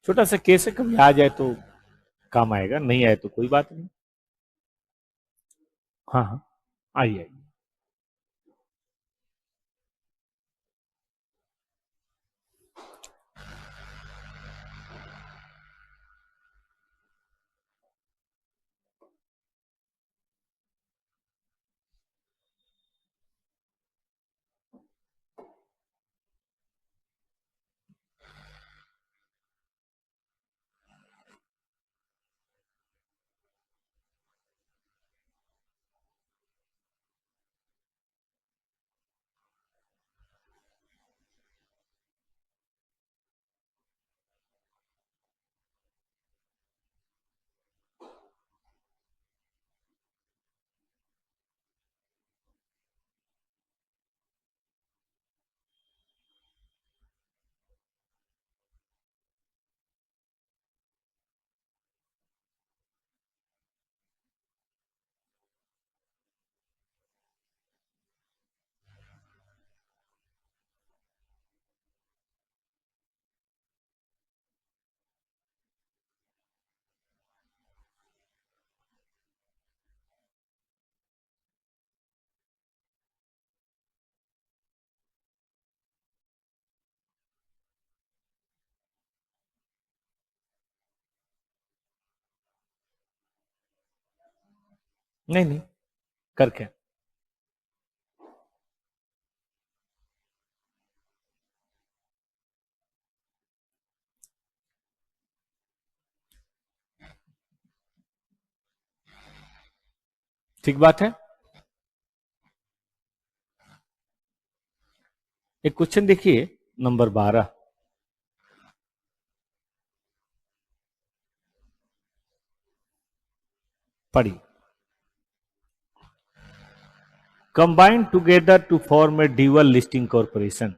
छोटा सा केस है, कभी आ जाए तो काम आएगा, नहीं आए तो कोई बात नहीं। हाँ हाँ, आइए आइए। नहीं नहीं, करके ठीक बात है। एक क्वेश्चन देखिए, नंबर 12, पढ़िए। Combined together to form a dual listing corporation,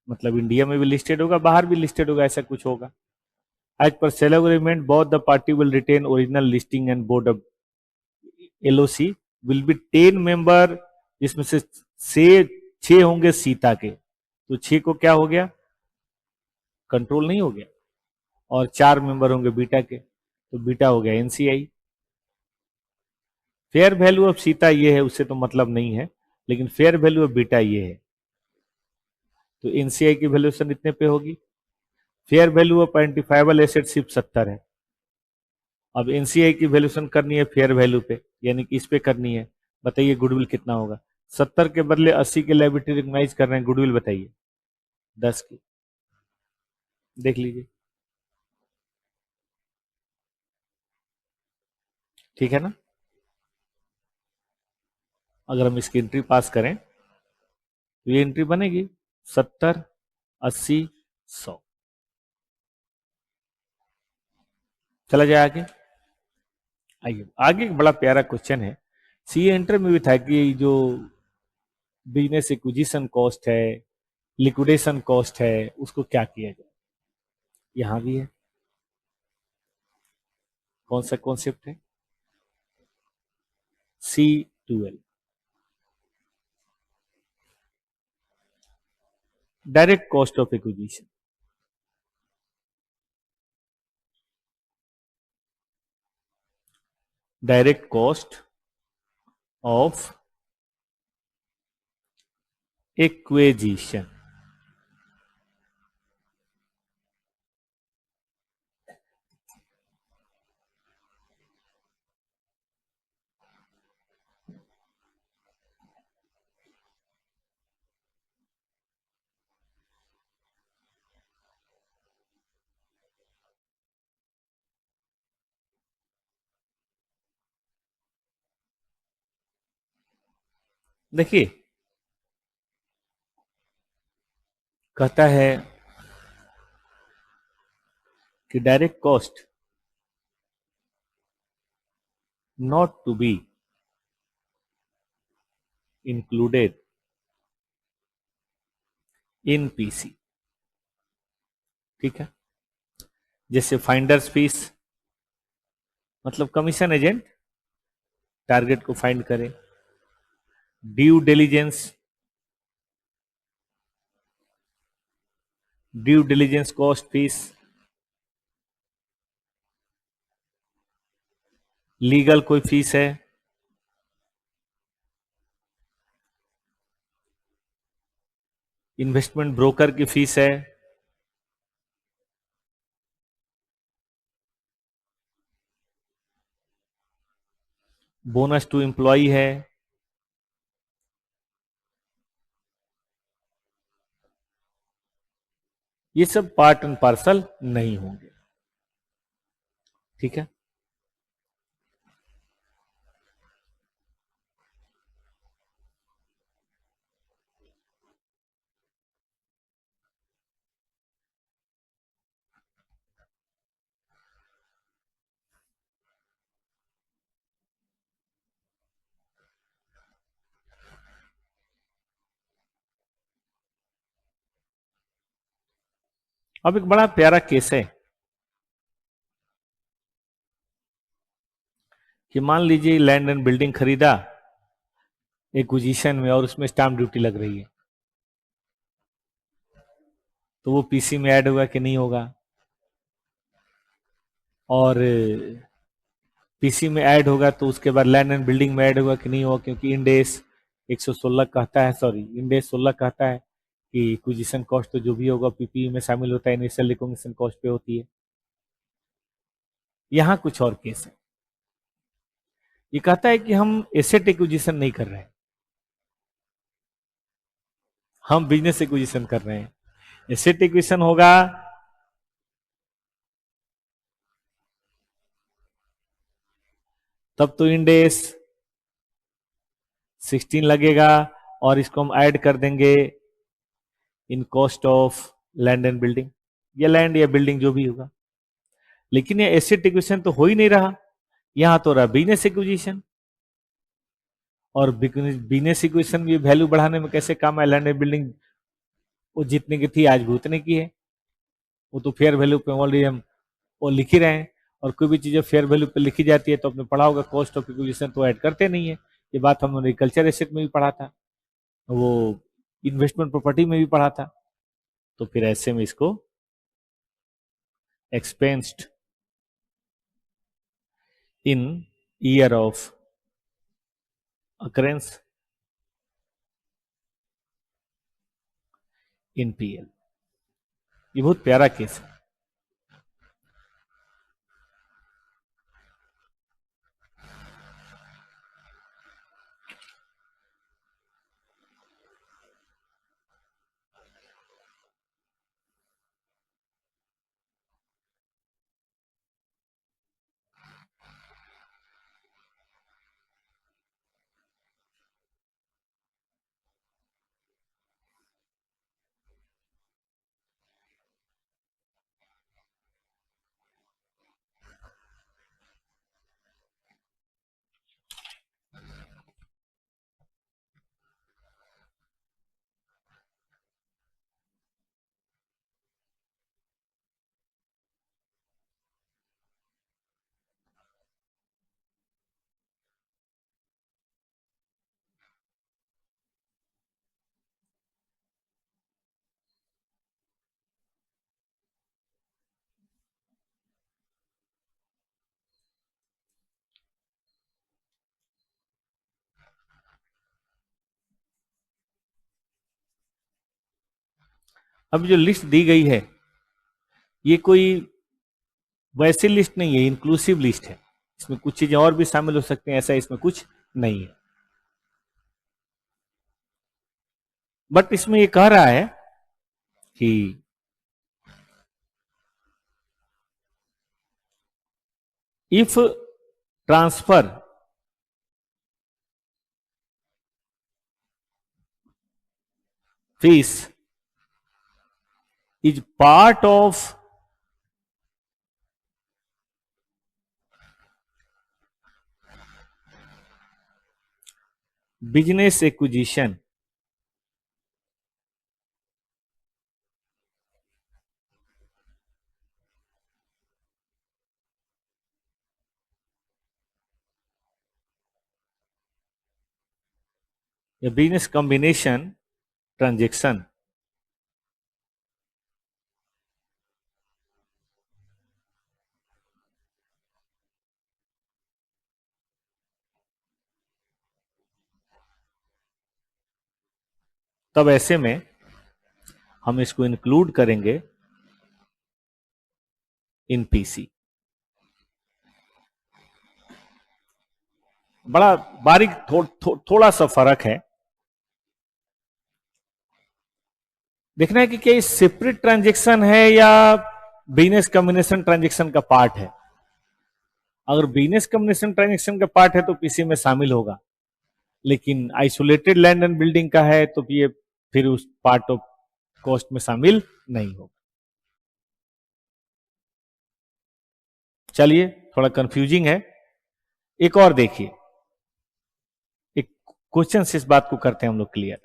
मतलब इंडिया में भी लिस्टेड होगा, बाहर भी लिस्टेड होगा, ऐसा कुछ होगा। As per sale agreement both the party will retain original listing and board of LOC will be 10 member, जिसमें से छह होंगे सीता के, तो छह को क्या हो गया, कंट्रोल नहीं हो गया, और 4 मेंबर होंगे बीटा के, तो बीटा हो गया NCI. Fair value of Sita ये है, उससे तो मतलब नहीं है, लेकिन फेयर वैल्यू ऑफ बीटा ये है, तो एनसीआई की वैल्यूएशन इतने पे होगी। Fair value of identifiable asset सिर्फ 70 है। अब एनसीआई की वैल्यूएशन करनी है फेयर वैल्यू पे, यानी कि इस पे करनी है, बताइए गुडविल कितना होगा। 70 के बदले 80 की लायबिलिटी रिकॉग्नाइज कर रहे हैं, गुडविल बताइए 10 की, देख लीजिए, ठीक है ना। अगर हम इसकी एंट्री पास करें तो ये एंट्री बनेगी 70, 80, 100। चला जाए आगे। आइए आगे, एक बड़ा प्यारा क्वेश्चन है, सी एंटर में भी था कि जो बिजनेस एक्विजिशन कॉस्ट है, लिक्विडेशन कॉस्ट है, उसको क्या किया जाए। यहां भी है, कौन सा कॉन्सेप्ट है, C12, direct cost of acquisition. Direct cost of acquisition. देखिए, कहता है कि direct cost not to be included in PC. ठीक है, जैसे फाइंडर्स फीस, मतलब कमीशन एजेंट टारगेट को फाइंड करे। Due diligence, due diligence cost fee. Legal कोई फीस है, इन्वेस्टमेंट ब्रोकर की फीस है, बोनस टू एम्प्लॉय है। ये सब पार्ट एंड पार्सल नहीं होंगे। ठीक है, अब एक बड़ा प्यारा केस है कि मान लीजिए लैंड एंड बिल्डिंग खरीदा एक्विजिशन में और उसमें स्टाम्प ड्यूटी लग रही है, तो वो पीसी में ऐड होगा कि नहीं होगा? और पीसी में ऐड होगा तो उसके बाद लैंड एंड बिल्डिंग में ऐड होगा कि नहीं होगा? क्योंकि इंडेस 116 कहता है, सॉरी इंडेस 16 कहता है कि एक्विजिशन कॉस्ट तो जो भी होगा पीपी में शामिल होता है, इनिशियल रिकॉग्निशन कॉस्ट पे होती है। यहां कुछ और केस है। ये कहता है कि हम एसेट एक्विजिशन नहीं कर रहे हैं, हम बिजनेस एक्विजिशन कर रहे हैं। एसेट एक्विजिशन होगा तब तो इंडेस 16 लगेगा और इसको हम ऐड कर देंगे in cost of land and building, या लैंड या बिल्डिंग जो भी होगा। लेकिन ये एसेट एक्विजिशन तो हो ही नहीं रहा, यहां तो रहा बिजनेस एक्विजिशन। और बिजनेस एक्विजिशन भी वैल्यू बढ़ाने में कैसे काम है? लैंड एंड बिल्डिंग वो जितने की थी आज भी उतने की है, वो तो फेयर वैल्यू पे ऑलरेडी हम वो लिख ही रहे हैं। और कोई भी चीज़ फेयर वैल्यू पे लिखी जाती है तो आपने पढ़ा होगा कॉस्ट ऑफ एक्विजिशन तो ऐड करते नहीं है। ये बात हमने एग्रीकल्चर एसेट में भी पढ़ा था, वो इन्वेस्टमेंट प्रॉपर्टी में भी पढ़ा था। तो फिर ऐसे में इसको expensed in year of occurrence in PL. ये बहुत प्यारा केस है। अब जो लिस्ट दी गई है ये कोई वैसी लिस्ट नहीं है, इंक्लूसिव लिस्ट है। इसमें कुछ चीजें और भी शामिल हो सकती हैं, ऐसा इसमें कुछ नहीं है। बट इसमें ये कह रहा है कि if transfer fees is part of business acquisition. या बिजनेस कॉम्बिनेशन ट्रांजेक्शन। तब ऐसे में हम इसको इंक्लूड करेंगे इन पीसी। बड़ा बारीक थोड़ा सा फर्क है। देखना है कि क्या ये सेपरेट ट्रांजेक्शन है या बिजनेस कॉम्बिनेशन ट्रांजेक्शन का पार्ट है। अगर बिजनेस कॉम्बिनेशन ट्रांजेक्शन का पार्ट है तो पीसी में शामिल होगा, लेकिन आइसोलेटेड लैंड एंड बिल्डिंग का है तो ये फिर उस पार्ट ऑफ कॉस्ट में शामिल नहीं होगा। चलिए, थोड़ा कंफ्यूजिंग है। एक और देखिए, एक क्वेश्चन से इस बात को करते हैं हम लोग क्लियर।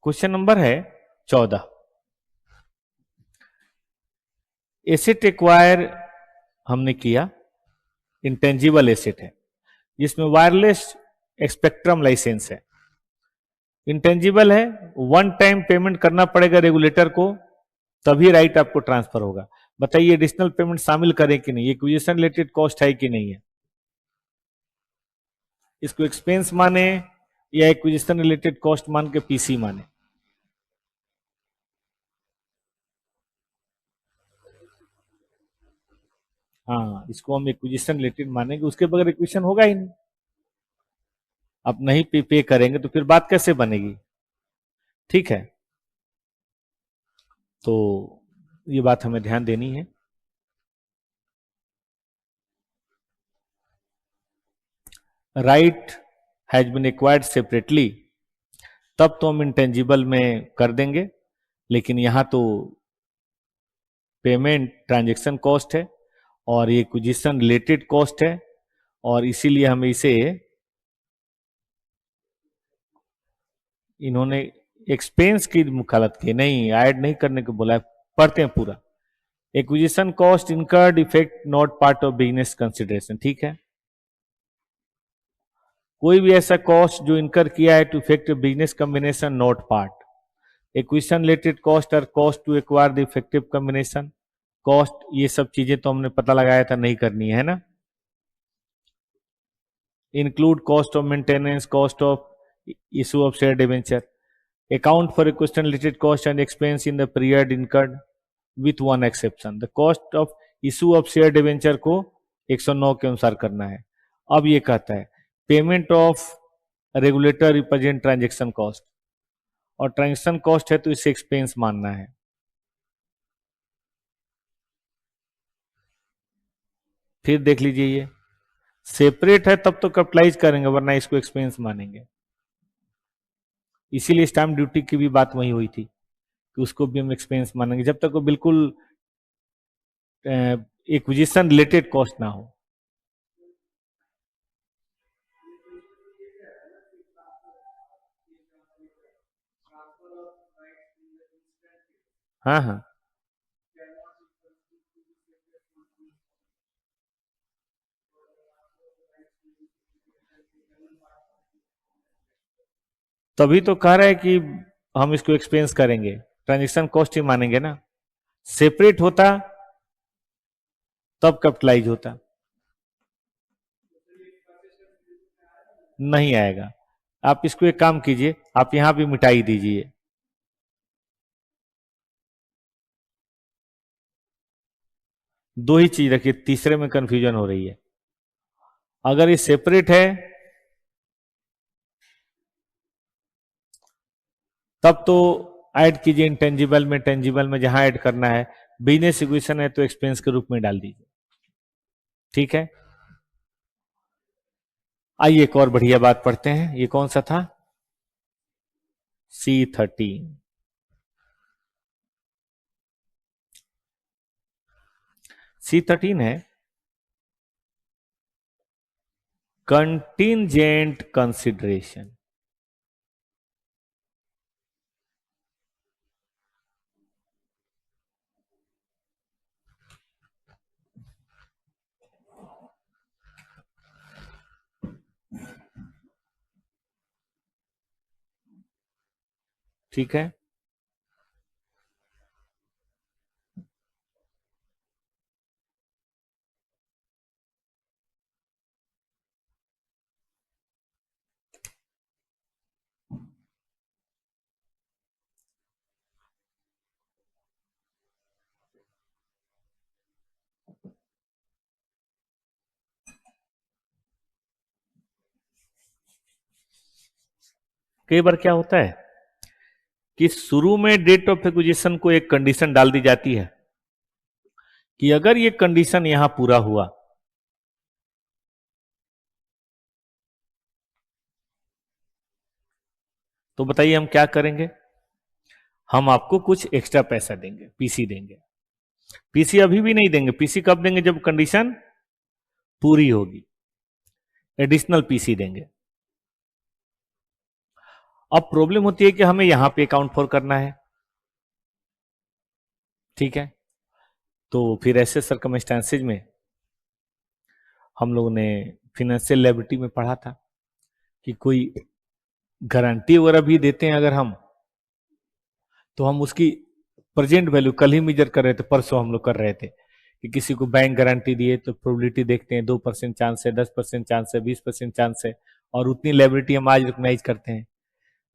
क्वेश्चन नंबर है 14। एसेट एक्वायर हमने किया, इंटेंजिबल एसेट है जिसमें वायरलेस स्पेक्ट्रम लाइसेंस है। इंटेंजिबल है, वन टाइम पेमेंट करना पड़ेगा रेगुलेटर को, तभी राइट आपको ट्रांसफर होगा। बताइए एडिशनल पेमेंट शामिल करें कि नहीं, एक्विजिशन रिलेटेड कॉस्ट है कि नहीं है। इसको एक्सपेंस माने या एक्विजिशन रिलेटेड कॉस्ट मान के पीसी माने। हाँ, इसको हम एक्विजिशन रिलेटेड मानेंगे, उसके बगैर एक्विजिशन होगा ही नहीं। आप नहीं पे करेंगे तो फिर बात कैसे बनेगी। ठीक है, तो ये बात हमें ध्यान देनी है। Right has been acquired separately, तब तो हम इंटेंजिबल में कर देंगे, लेकिन यहां तो पेमेंट ट्रांजैक्शन कॉस्ट है और ये एक्विजिशन रिलेटेड कॉस्ट है, और इसीलिए हमें इसे इन्होंने एक्सपेंस की मुखालत की, नहीं ऐड नहीं करने को बोला है। पढ़ते हैं पूरा। Acquisition cost incurred effect not part of business consideration. ठीक है, कोई भी ऐसा कॉस्ट जो इनकर किया है to effect business combination not part. Acquisition related cost और cost to acquire the effective combination cost, ये सब चीजें तो हमने पता लगाया था नहीं करनी है ना। Include cost of maintenance, cost of issue of share debenture, account for question related cost and expense in the period incurred with one exception। the cost of issue of share debenture को 109 के अनुसार करना है। अब ये कहता है payment of regulator represent transaction cost, और ट्रांजेक्शन कॉस्ट है तो इसे एक्सपेंस मानना है। फिर देख लीजिए, ये सेपरेट है तब तो कैपिटलाइज करेंगे, वरना इसको एक्सपेंस मानेंगे। इसीलिए स्टैम्प ड्यूटी की भी बात वही हुई थी कि उसको भी हम एक्सपेंस मानेंगे जब तक वो बिल्कुल एक्विजिशन रिलेटेड कॉस्ट ना हो। हाँ हाँ, तभी तो कह रहा है कि हम इसको एक्सपेंस करेंगे, ट्रांजेक्शन कॉस्ट ही मानेंगे ना। सेपरेट होता तब कैपिटलाइज होता, नहीं आएगा। आप इसको एक काम कीजिए, आप यहां भी मिटाई दीजिए। दो ही चीज रखिए, तीसरे में कंफ्यूजन हो रही है। अगर ये सेपरेट है तब तो ऐड कीजिए इंटेंजिबल में, टेंजिबल में जहां ऐड करना है। बिजनेस इक्वेशन है तो एक्सपेंस के रूप में डाल दीजिए। ठीक है, आइए एक और बढ़िया बात पढ़ते हैं। ये कौन सा था, C13। C13 है कंटिंजेंट कंसिडरेशन। ठीक है, कई बार क्या होता है कि शुरू में डेट ऑफ एक्विजिशन को एक कंडीशन डाल दी जाती है कि अगर ये कंडीशन यहां पूरा हुआ तो बताइए हम क्या करेंगे। हम आपको कुछ एक्स्ट्रा पैसा देंगे, पीसी देंगे। पीसी अभी भी नहीं देंगे, पीसी कब देंगे, जब कंडीशन पूरी होगी, एडिशनल पीसी देंगे। अब प्रॉब्लम होती है कि हमें यहां पे अकाउंट फॉर करना है। ठीक है, तो फिर ऐसे सर्कमस्टेंसेज में हम लोगों ने फिनेंशियल लायबिलिटी में पढ़ा था कि कोई गारंटी वगैरह भी देते हैं अगर हम, तो हम उसकी प्रेजेंट वैल्यू, कल ही मेजर कर रहे थे, परसों हम लोग कर रहे थे कि किसी को बैंक गारंटी दिए तो प्रोबेबिलिटी देखते हैं 2% चांस है, 10% चांस है, 20% चांस है, और उतनी लायबिलिटी हम आज रिकॉग्नाइज करते हैं।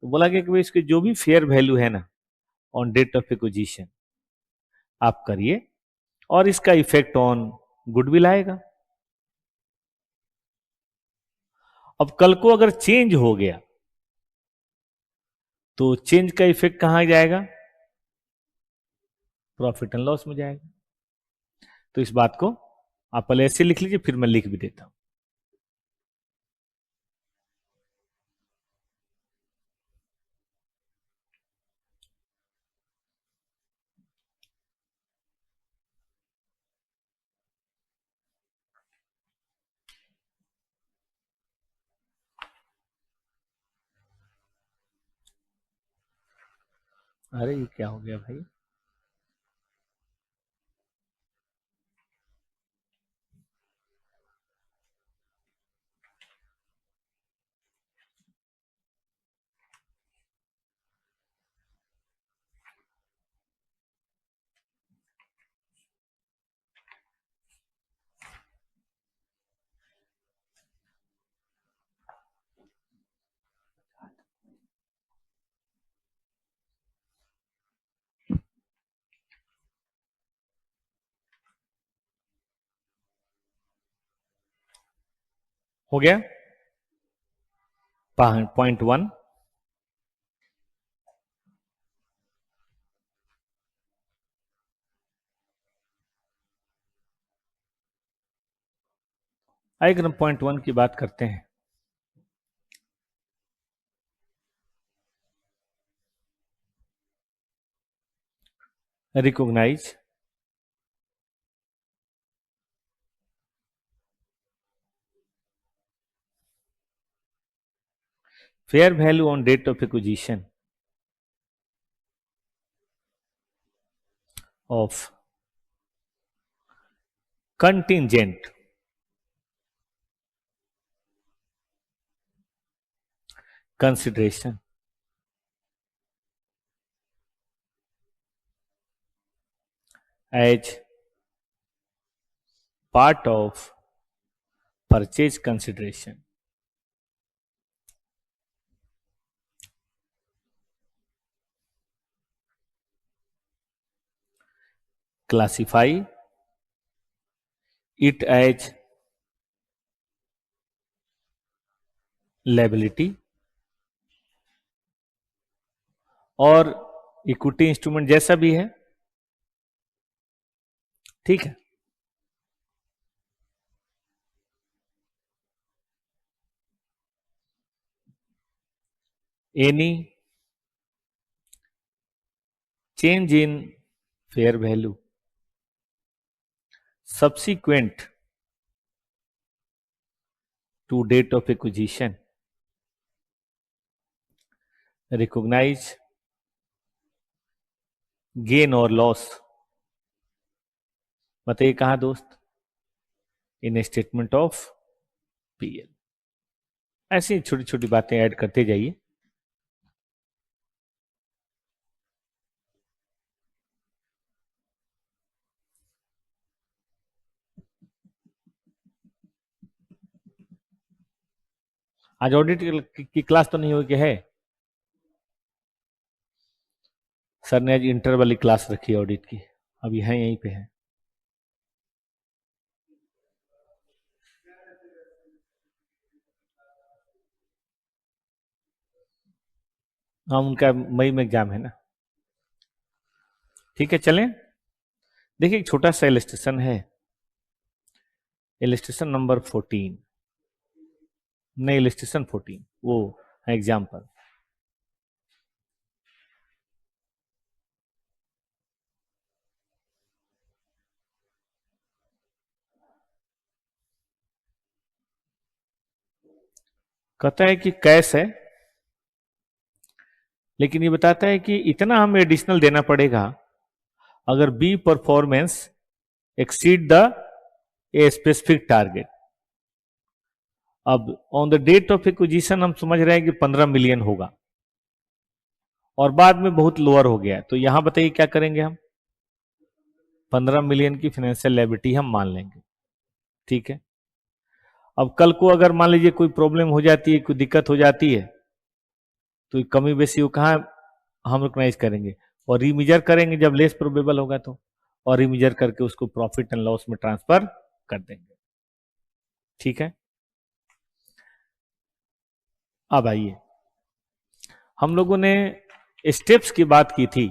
तो बोला गया कि भाई इसकी जो भी फेयर वैल्यू है ना ऑन डेट ऑफ एक्विजिशन आप करिए, और इसका इफेक्ट ऑन गुडविल आएगा। अब कल को अगर चेंज हो गया तो चेंज का इफेक्ट कहां जाएगा, प्रॉफिट एंड लॉस में जाएगा। तो इस बात को आप पहले ऐसे लिख लीजिए, फिर मैं लिख भी देता हूं। अरे ये क्या हो गया भाई, हो गया। .1 आइए हम .1 की बात करते हैं। Recognise fair value on date of acquisition of contingent consideration as part of purchase consideration. Classify it as liability और इक्विटी इंस्ट्रूमेंट जैसा भी है। ठीक है, any change in fair value subsequent to date of acquisition recognize gain or loss। बताइए कहां दोस्त? इन स्टेटमेंट ऑफ पीएल। ऐसी छोटी छोटी बातें ऐड करते जाइए। आज ऑडिट की क्लास तो नहीं होगी है? सर ने आज इंटर वाली क्लास रखी है ऑडिट की, अभी है यहीं पे है। हाँ, उनका मई में एग्जाम है ना। ठीक है, चलें। देखिए, एक छोटा सा इलस्ट्रेशन है, इलस्ट्रेशन नंबर 14, नहीं इलस्ट्रेशन 14, वो है एग्जाम्पल। कहता है कि कैश है, लेकिन ये बताता है कि इतना हमें एडिशनल देना पड़ेगा अगर B performance exceed the a specific target. अब on the date of acquisition हम समझ रहे हैं कि 15 मिलियन होगा और बाद में बहुत लोअर हो गया, तो यहां बताइए क्या करेंगे हम? 15 मिलियन की फाइनेंशियल लायबिलिटी हम मान लेंगे। ठीक है, अब कल को अगर मान लीजिए कोई प्रॉब्लम हो जाती है, कोई दिक्कत हो जाती है, तो कमी बेसी वो कहाँ हम रिकॉग्नाइज करेंगे? और रीमेजर करेंगे जब लेस प्रोबेबल होगा तो, और रीमेजर करके उसको प्रॉफिट एंड लॉस में ट्रांसफर कर देंगे। ठीक है, अब आइए, हम लोगों ने स्टेप्स की बात की थी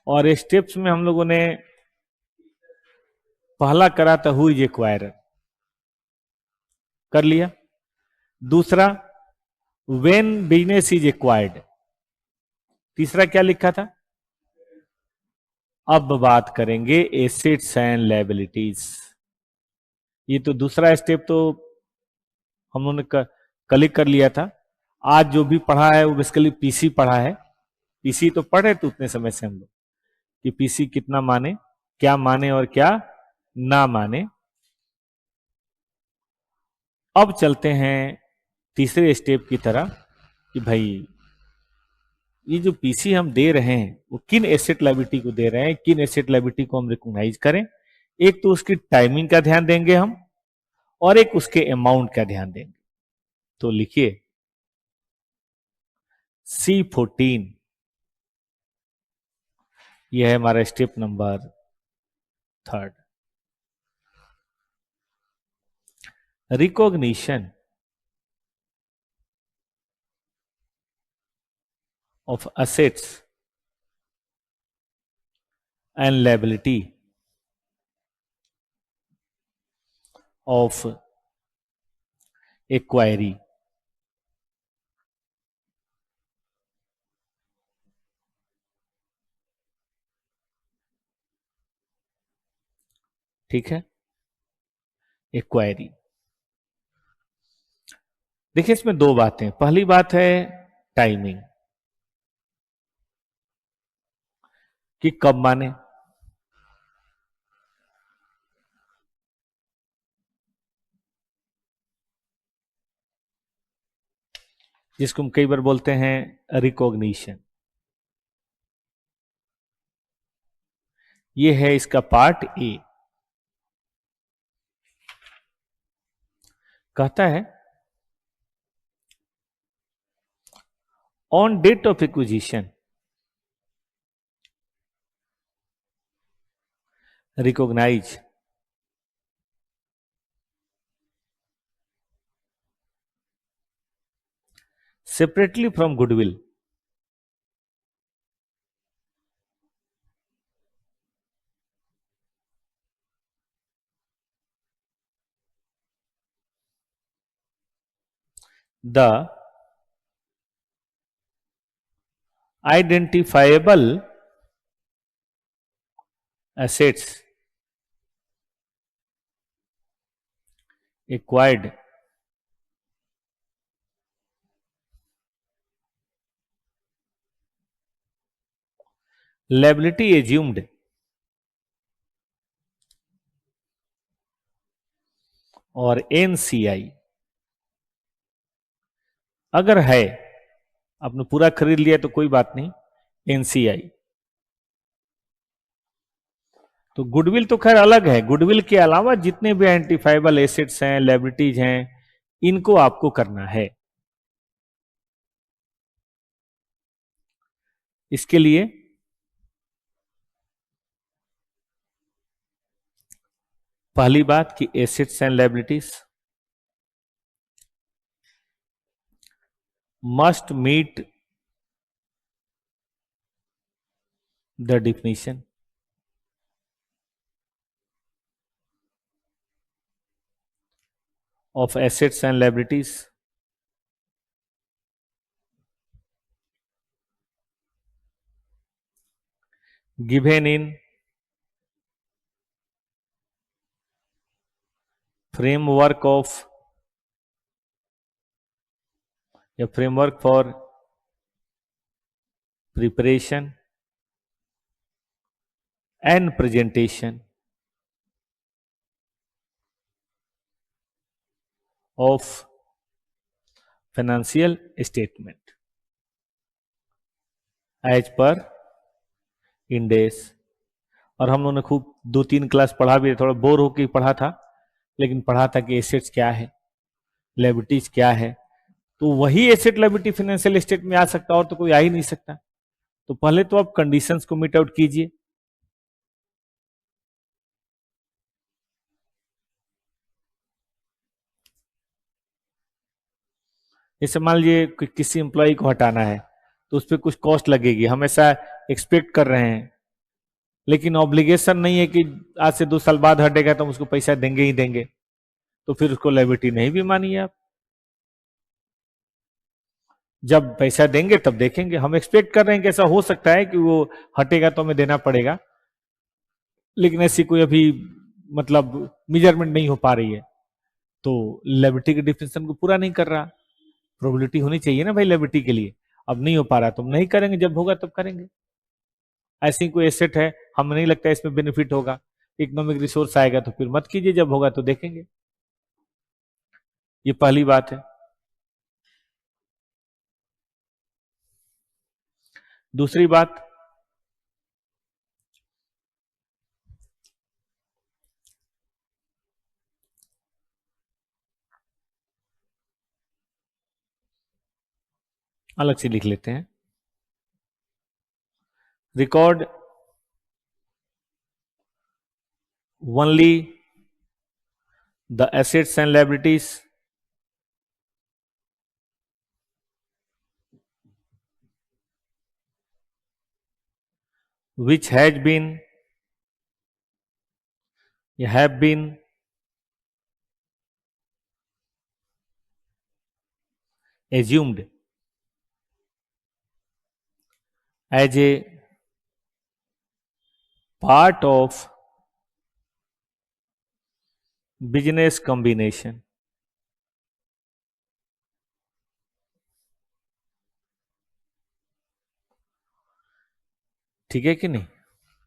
और स्टेप्स में हम लोगों ने पहला करा था हु इज एक्वायरर, कर लिया। दूसरा व्हेन बिजनेस इज एक्वायर्ड। तीसरा क्या लिखा था? अब बात करेंगे एसेट्स एंड लायबिलिटीज। ये तो दूसरा स्टेप तो हम लोगों ने कल ही कर लिया था। आज जो भी पढ़ा है वो बेसिकली पीसी पढ़ा है। पीसी तो पढ़े तो उतने समय से हम लोग कि पीसी कितना माने, क्या माने और क्या ना माने। अब चलते हैं तीसरे स्टेप की तरह कि भाई ये जो पीसी हम दे रहे हैं वो किन एसेट लायबिलिटी को दे रहे हैं, किन एसेट लायबिलिटी को हम रिकॉग्नाइज करें। एक तो उसकी टाइमिंग का ध्यान देंगे हम, और एक उसके अमाउंट का ध्यान देंगे। तो लिखिए C14, यह है हमारा step number 3, recognition of assets and liability of acquiree। ठीक है, एक्वायरी। देखिए, इसमें दो बातें। पहली बात है टाइमिंग, कि कब माने। जिसको हम कई बार बोलते हैं रिकॉग्निशन। ये है इसका पार्ट ए। कहता है on date of acquisition recognise separately from goodwill the identifiable assets acquired, liability assumed, और एनसीआई। अगर है, आपने पूरा खरीद लिया तो कोई बात नहीं, एनसीआई। तो गुडविल तो खैर अलग है, गुडविल के अलावा जितने भी आइडेंटिफाइबल एसेट्स हैं, लायबिलिटीज हैं, इनको आपको करना है। इसके लिए पहली बात कि assets and liabilities must meet the definition of assets and liabilities given in framework of a framework for preparation and presentation of financial statement as per Ind AS। और हम लोगों ने खूब 2-3 क्लास पढ़ा भी, थोड़ा बोर होकर पढ़ा था, लेकिन पढ़ा था कि एसेट्स क्या है, लायबिलिटीज क्या है। तो वही एसेट लायबिलिटी फाइनेंशियल स्टेट में आ सकता, और तो कोई आ ही नहीं सकता। तो पहले तो आप कंडीशंस को मीट आउट कीजिए। जैसे मान लीजिए किसी एम्प्लॉय को हटाना है, तो उस पर कुछ कॉस्ट लगेगी, हम ऐसा एक्सपेक्ट कर रहे हैं, लेकिन ऑब्लिगेशन नहीं है कि आज से 2 साल बाद हटेगा तो हम उसको पैसा देंगे ही देंगे, तो फिर उसको लायबिलिटी नहीं भी मानिए आप। जब पैसा देंगे तब देखेंगे, हम एक्सपेक्ट कर रहे हैं कि ऐसा हो सकता है कि वो हटेगा तो हमें देना पड़ेगा, लेकिन ऐसी कोई अभी मतलब मेजरमेंट नहीं हो पा रही है, तो लायबिलिटी के डिफिनेशन को पूरा नहीं कर रहा। प्रोबेबिलिटी होनी चाहिए ना भाई लायबिलिटी के लिए, अब नहीं हो पा रहा तो हम नहीं करेंगे, जब होगा तब करेंगे। ऐसी कोई एसेट है, हमें नहीं लगता इसमें बेनिफिट होगा, इकोनॉमिक रिसोर्स आएगा तो फिर मत कीजिए, जब होगा तो देखेंगे। ये पहली बात है। दूसरी बात, अलग से लिख लेते हैं, record only the assets and liabilities which has been have been assumed as a part of business combination। ठीक है कि नहीं?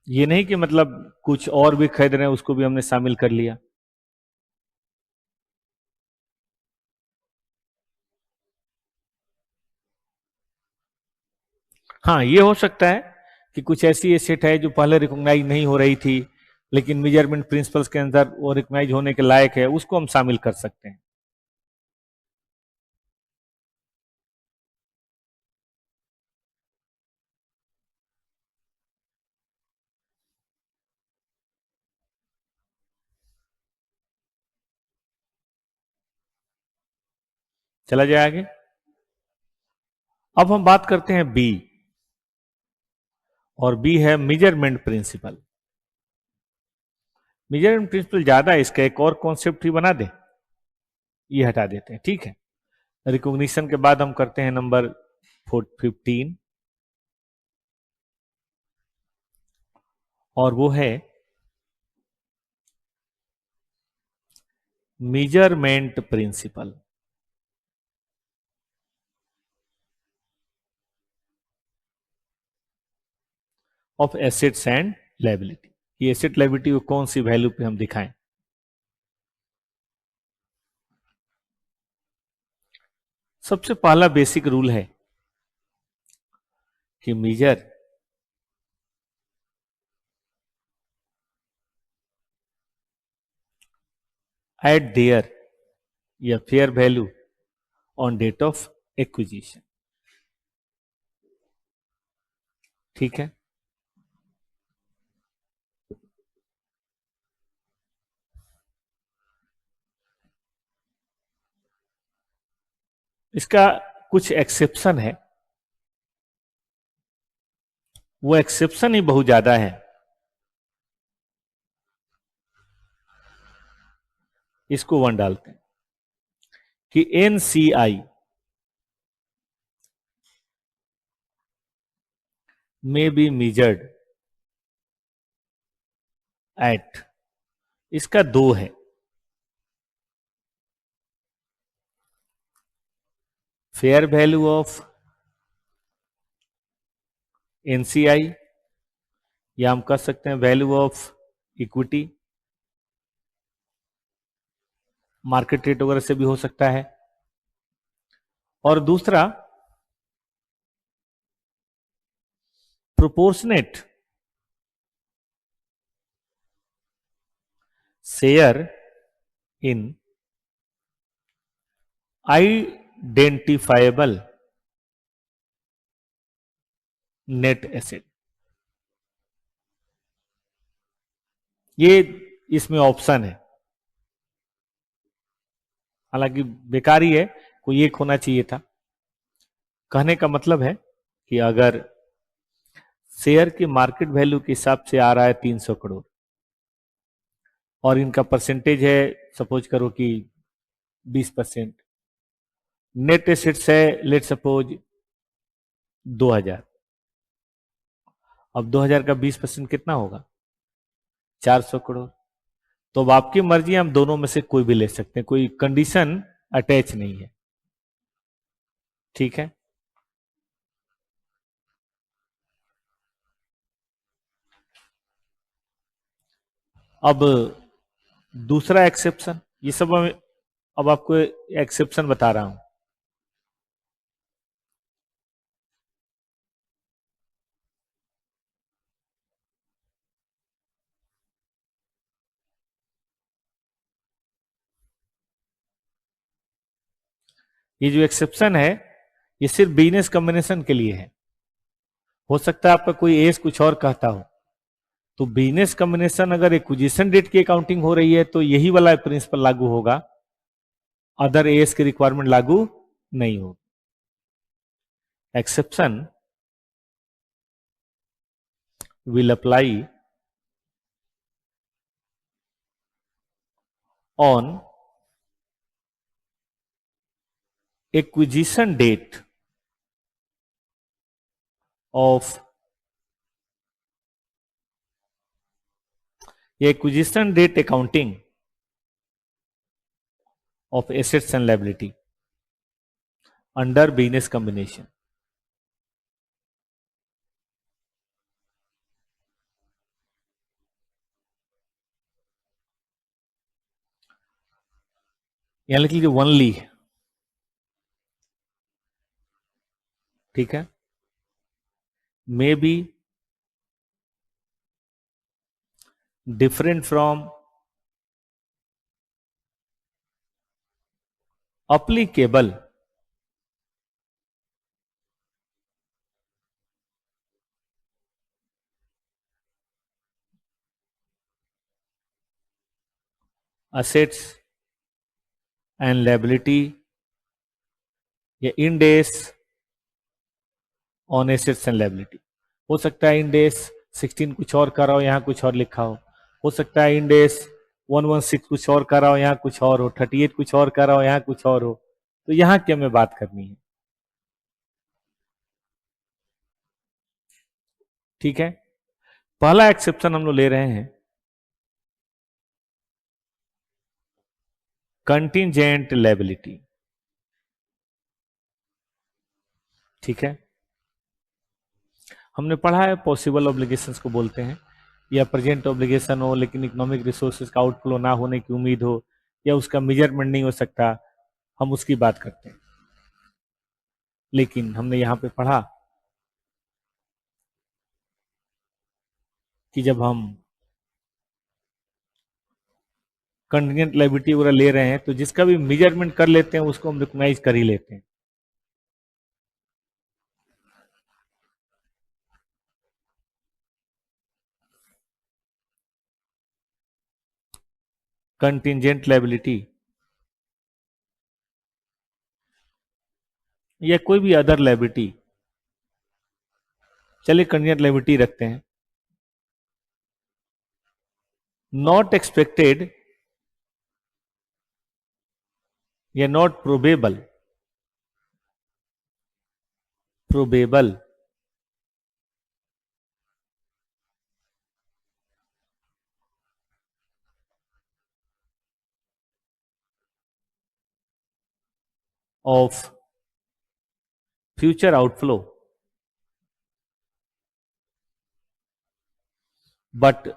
ये नहीं कि मतलब कुछ और भी खरीद रहे हैं उसको भी हमने शामिल कर लिया। हाँ, ये हो सकता है कि कुछ ऐसी एसेट है जो पहले रिकॉग्नाइज नहीं हो रही थी, लेकिन मेजरमेंट प्रिंसिपल्स के अंदर वो रिकॉग्नाइज होने के लायक है, उसको हम शामिल कर सकते हैं। चला जाए आगे। अब हम बात करते हैं बी, और बी है मेजरमेंट प्रिंसिपल। मेजरमेंट प्रिंसिपल ज्यादा है, इसका एक और कॉन्सेप्ट ही बना दे, ये हटा देते हैं, ठीक है। रिकॉग्निशन के बाद हम करते हैं नंबर 15, और वो है measurement principle of assets and liability। ये एसेट लाइबिलिटी को कौन सी वैल्यू पे हम दिखाएं? सबसे पहला बेसिक रूल है कि मेजर एट देयर या fair value on date of acquisition. ठीक है, इसका कुछ एक्सेप्शन है, वो एक्सेप्शन ही बहुत ज्यादा है। इसको वन डालते हैं कि NCI may be measured at, इसका दो है, फेयर वैल्यू ऑफ NCI या हम कह सकते हैं value of equity, market rate वगैरह से भी हो सकता है। और दूसरा proportionate share in identifiable net asset. ये इसमें ऑप्शन है, हालांकि बेकार ही है, कोई एक होना चाहिए था। कहने का मतलब है कि अगर शेयर की मार्केट वैल्यू के हिसाब से आ रहा है 300 करोड़ और इनका परसेंटेज है सपोज करो कि 20%, नेट एसेट्स है लेट सपोज 2000, अब 2000 का 20% कितना होगा? 400 करोड़। तो अब आपकी मर्जी, हम दोनों में से कोई भी ले सकते हैं, कोई कंडीशन अटैच नहीं है। ठीक है, अब दूसरा एक्सेप्शन, ये सब अब आपको एक्सेप्शन बता रहा हूं। ये जो एक्सेप्शन है ये सिर्फ बिजनेस कॉम्बिनेशन के लिए है। हो सकता है आपका कोई एस कुछ और कहता हो, तो बिजनेस कॉम्बिनेशन अगर एक्विजिशन डेट की अकाउंटिंग हो रही है तो यही वाला प्रिंसिपल लागू होगा, अदर एस की रिक्वायरमेंट लागू नहीं होगी। Exception will apply on acquisition date of acquisition date accounting of assets and liability under business combination। यहां लिख लीजिए ओनली। ठीक है, may be different from applicable assets and liability या इंडेस ऑन एसेट्स एंड लायबिलिटी। हो सकता है इंडेस 16 कुछ और कर रहा हो, यहां कुछ और लिखा हो सकता है इंडेस 116 कुछ और कर रहा हो, यहां कुछ और हो, 38 कुछ और कर रहा हो, यहां कुछ और हो। तो यहां क्या हमें बात करनी है? ठीक है, पहला एक्सेप्शन हम लोग ले रहे हैं कंटिजेंट लायबिलिटी, ठीक है। हमने पढ़ा है पॉसिबल ऑब्लिगेशंस को बोलते हैं, या प्रेजेंट ऑब्लिगेशन हो लेकिन इकोनॉमिक रिसोर्सेज का आउटफ्लो ना होने की उम्मीद हो, या उसका मेजरमेंट नहीं हो सकता, हम उसकी बात करते हैं। लेकिन हमने यहां पे पढ़ा कि जब हम कंटिजेंट लायबिलिटी वगैरह ले रहे हैं तो जिसका भी मेजरमेंट कर लेते हैं उसको हम रिकॉग्नाइज कर ही लेते हैं। कंटिजेंट लायबिलिटी या कोई भी अदर लायबिलिटी, चलिए कंटिजेंट लायबिलिटी रखते हैं। नॉट एक्सपेक्टेड या not probable, probable of future outflow but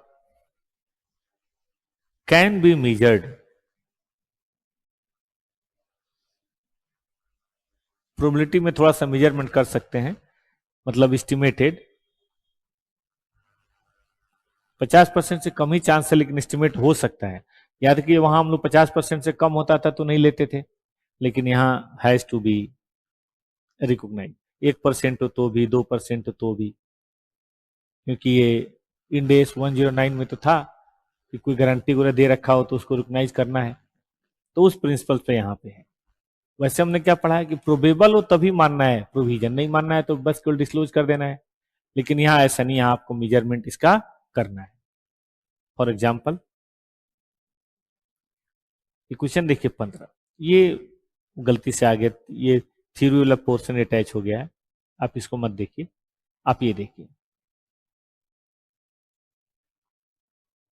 can be measured, probability में थोड़ा सा मेजरमेंट कर सकते हैं, मतलब एस्टिमेटेड 50% से कम ही चांस है लेकिन एस्टिमेट हो सकता है। याद रखिए वहां हम लोग 50% से कम होता था तो नहीं लेते थे, लेकिन यहाँ हैज टू बी रिकॉग्नाइज। 1% हो तो भी, 2% हो तो भी, क्योंकि ये इंडेस 109 में तो था कि कोई गारंटी वगैरह दे रखा हो तो उसको रिकॉग्नाइज करना है, तो उस प्रिंसिपल पे यहाँ पे है। वैसे हमने क्या पढ़ा है कि प्रोबेबल हो तभी मानना है, प्रोविजन नहीं मानना है तो बस केवल डिस्क्लोज कर देना है। लेकिन यहाँ ऐसा नहीं है, आपको मेजरमेंट इसका करना है। फॉर एग्जाम्पल क्वेश्चन देखिए 15, ये गलती से आ गया, ये थ्योरी वाला पोर्शन अटैच हो गया है, आप इसको मत देखिए, आप ये देखिए।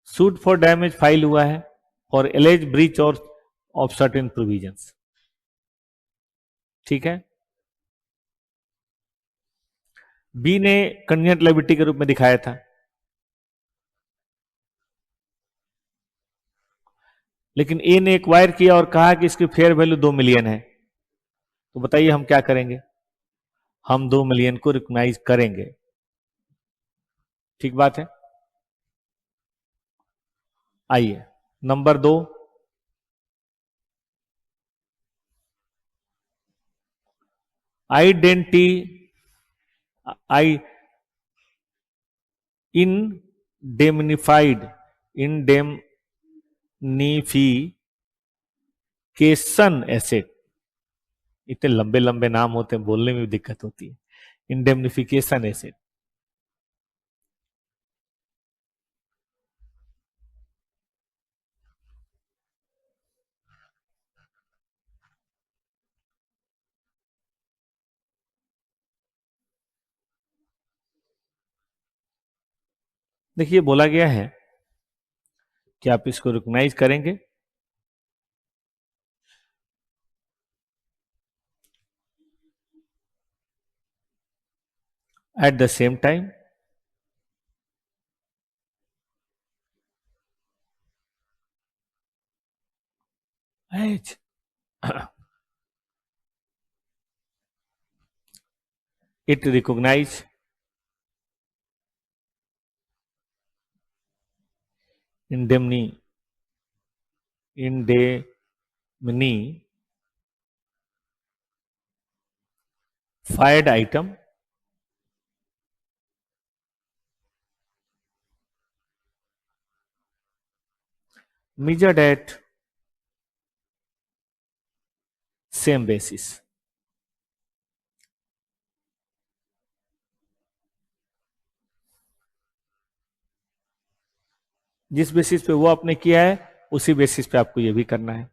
सूट फॉर डैमेज फाइल हुआ है और एलेज ब्रीच और ऑफ सर्टेन प्रोविजंस, ठीक है। बी ने कंटिजेंट लायबिलिटी के रूप में दिखाया था, लेकिन ए ने एक्वायर किया और कहा कि इसकी फेयर वैल्यू 2 मिलियन है, तो बताइए हम क्या करेंगे? हम 2 मिलियन को रिकॉग्नाइज करेंगे, ठीक बात है। आइए नंबर 2, आइडेंटी आई इंडेमनिफाइड, इंडेमनिफिकेशन एसेट, इतने लंबे लंबे नाम होते हैं बोलने में भी दिक्कत होती है। इंडेमनिफिकेशन एसेट, देखिए बोला गया है कि आप इसको रिकॉग्नाइज करेंगे at the same time as it recognize indemnified item measured at same basis। जिस बेसिस पे वो आपने किया है उसी बेसिस पे आपको ये भी करना है।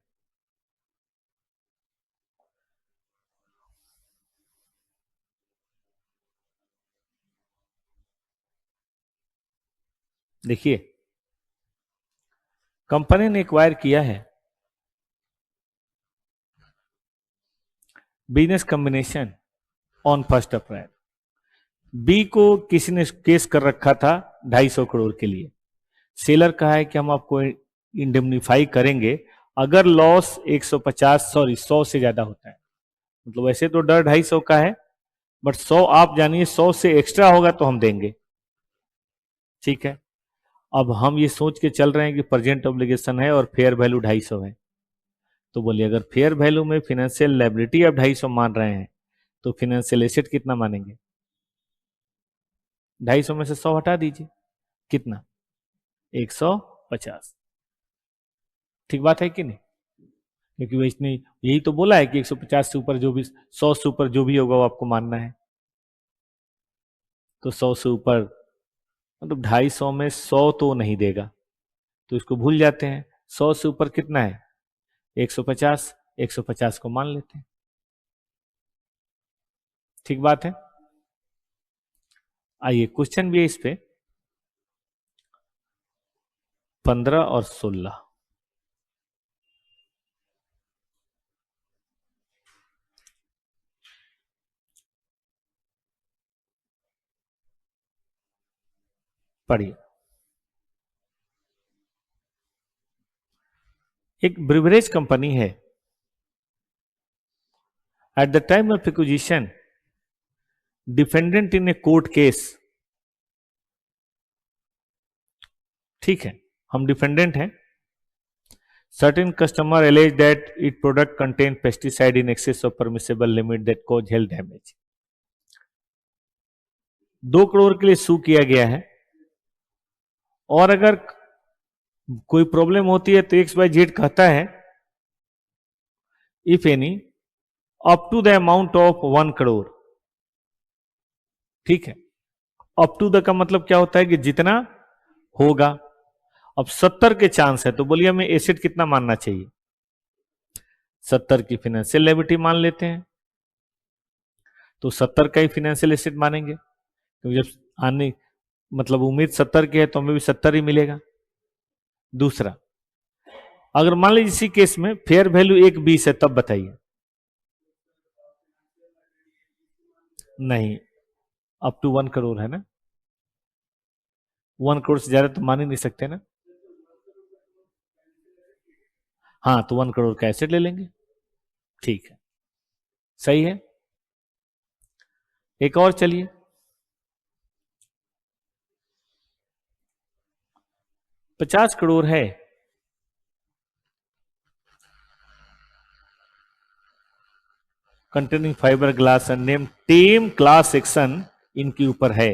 देखिए कंपनी ने एक्वायर किया है business combination on 1 April. B को किसी ने केस कर रखा था 250 करोड़ के लिए। सेलर कहा है कि हम आपको इंडेमनीफाई करेंगे अगर लॉस 100 से ज्यादा होता है। मतलब वैसे तो डर 250 का है, बट 100 आप जानिए 100 से एक्स्ट्रा होगा तो हम देंगे। ठीक है, अब हम ये सोच के चल रहे हैं कि प्रेजेंट ऑब्लिगेशन है और फेयर वैल्यू 250 है, तो बोलिए अगर फेयर वैल्यू में फिनेंशियल लायबिलिटी आप 250 मान रहे हैं तो फिनेंशियल एसेट कितना मानेंगे? 250 में से 100 हटा दीजिए, कितना? 150। ठीक बात है कि नहीं? क्योंकि वो इसने यही तो बोला है कि 150 से ऊपर जो भी, 100 से ऊपर जो भी होगा वो आपको मानना है। तो 100 से ऊपर मतलब 250 में 100 तो नहीं देगा, तो इसको भूल जाते हैं। 100 से ऊपर कितना है? 150। 150 को मान लेते हैं। ठीक बात है। आइए क्वेश्चन भी है इस पे, 15 और 16। पढ़िए। एक ब्रिवरेज कंपनी है। At the time of acquisition defendant in a court case, ठीक है, हम डिफेंडेंट हैं। Certain customer alleged that it product contain pesticide in excess of permissible limit that cause health damage. 2 crore के लिए सू किया गया है, और अगर कोई प्रॉब्लम होती है तो एक्स वाई जेड कहता है if any up to the amount of 1 crore. ठीक है, अप टू द का मतलब क्या होता है कि जितना होगा। अब 70 के चांस है, तो बोलिए हमें एसेट कितना मानना चाहिए? 70 की फिनेंशियल लायबिलिटी मान लेते हैं, तो 70 का ही फिनेंशियल एसेट मानेंगे, क्योंकि जब आने मतलब उम्मीद 70 की है तो हमें भी 70 ही मिलेगा। दूसरा, अगर मान लीजिए इसी केस में फेयर वैल्यू 120 है, तब बताइए। नहीं, अप टू 1 करोड़ है ना, 1 करोड़ से ज्यादा तो मान ही नहीं सकते ना। हाँ, तो 1 करोड़ का एसेट ले लेंगे। ठीक है, सही है। एक और चलिए, 50 करोड़ है। Containing fibre glass and name time class section इनके ऊपर है।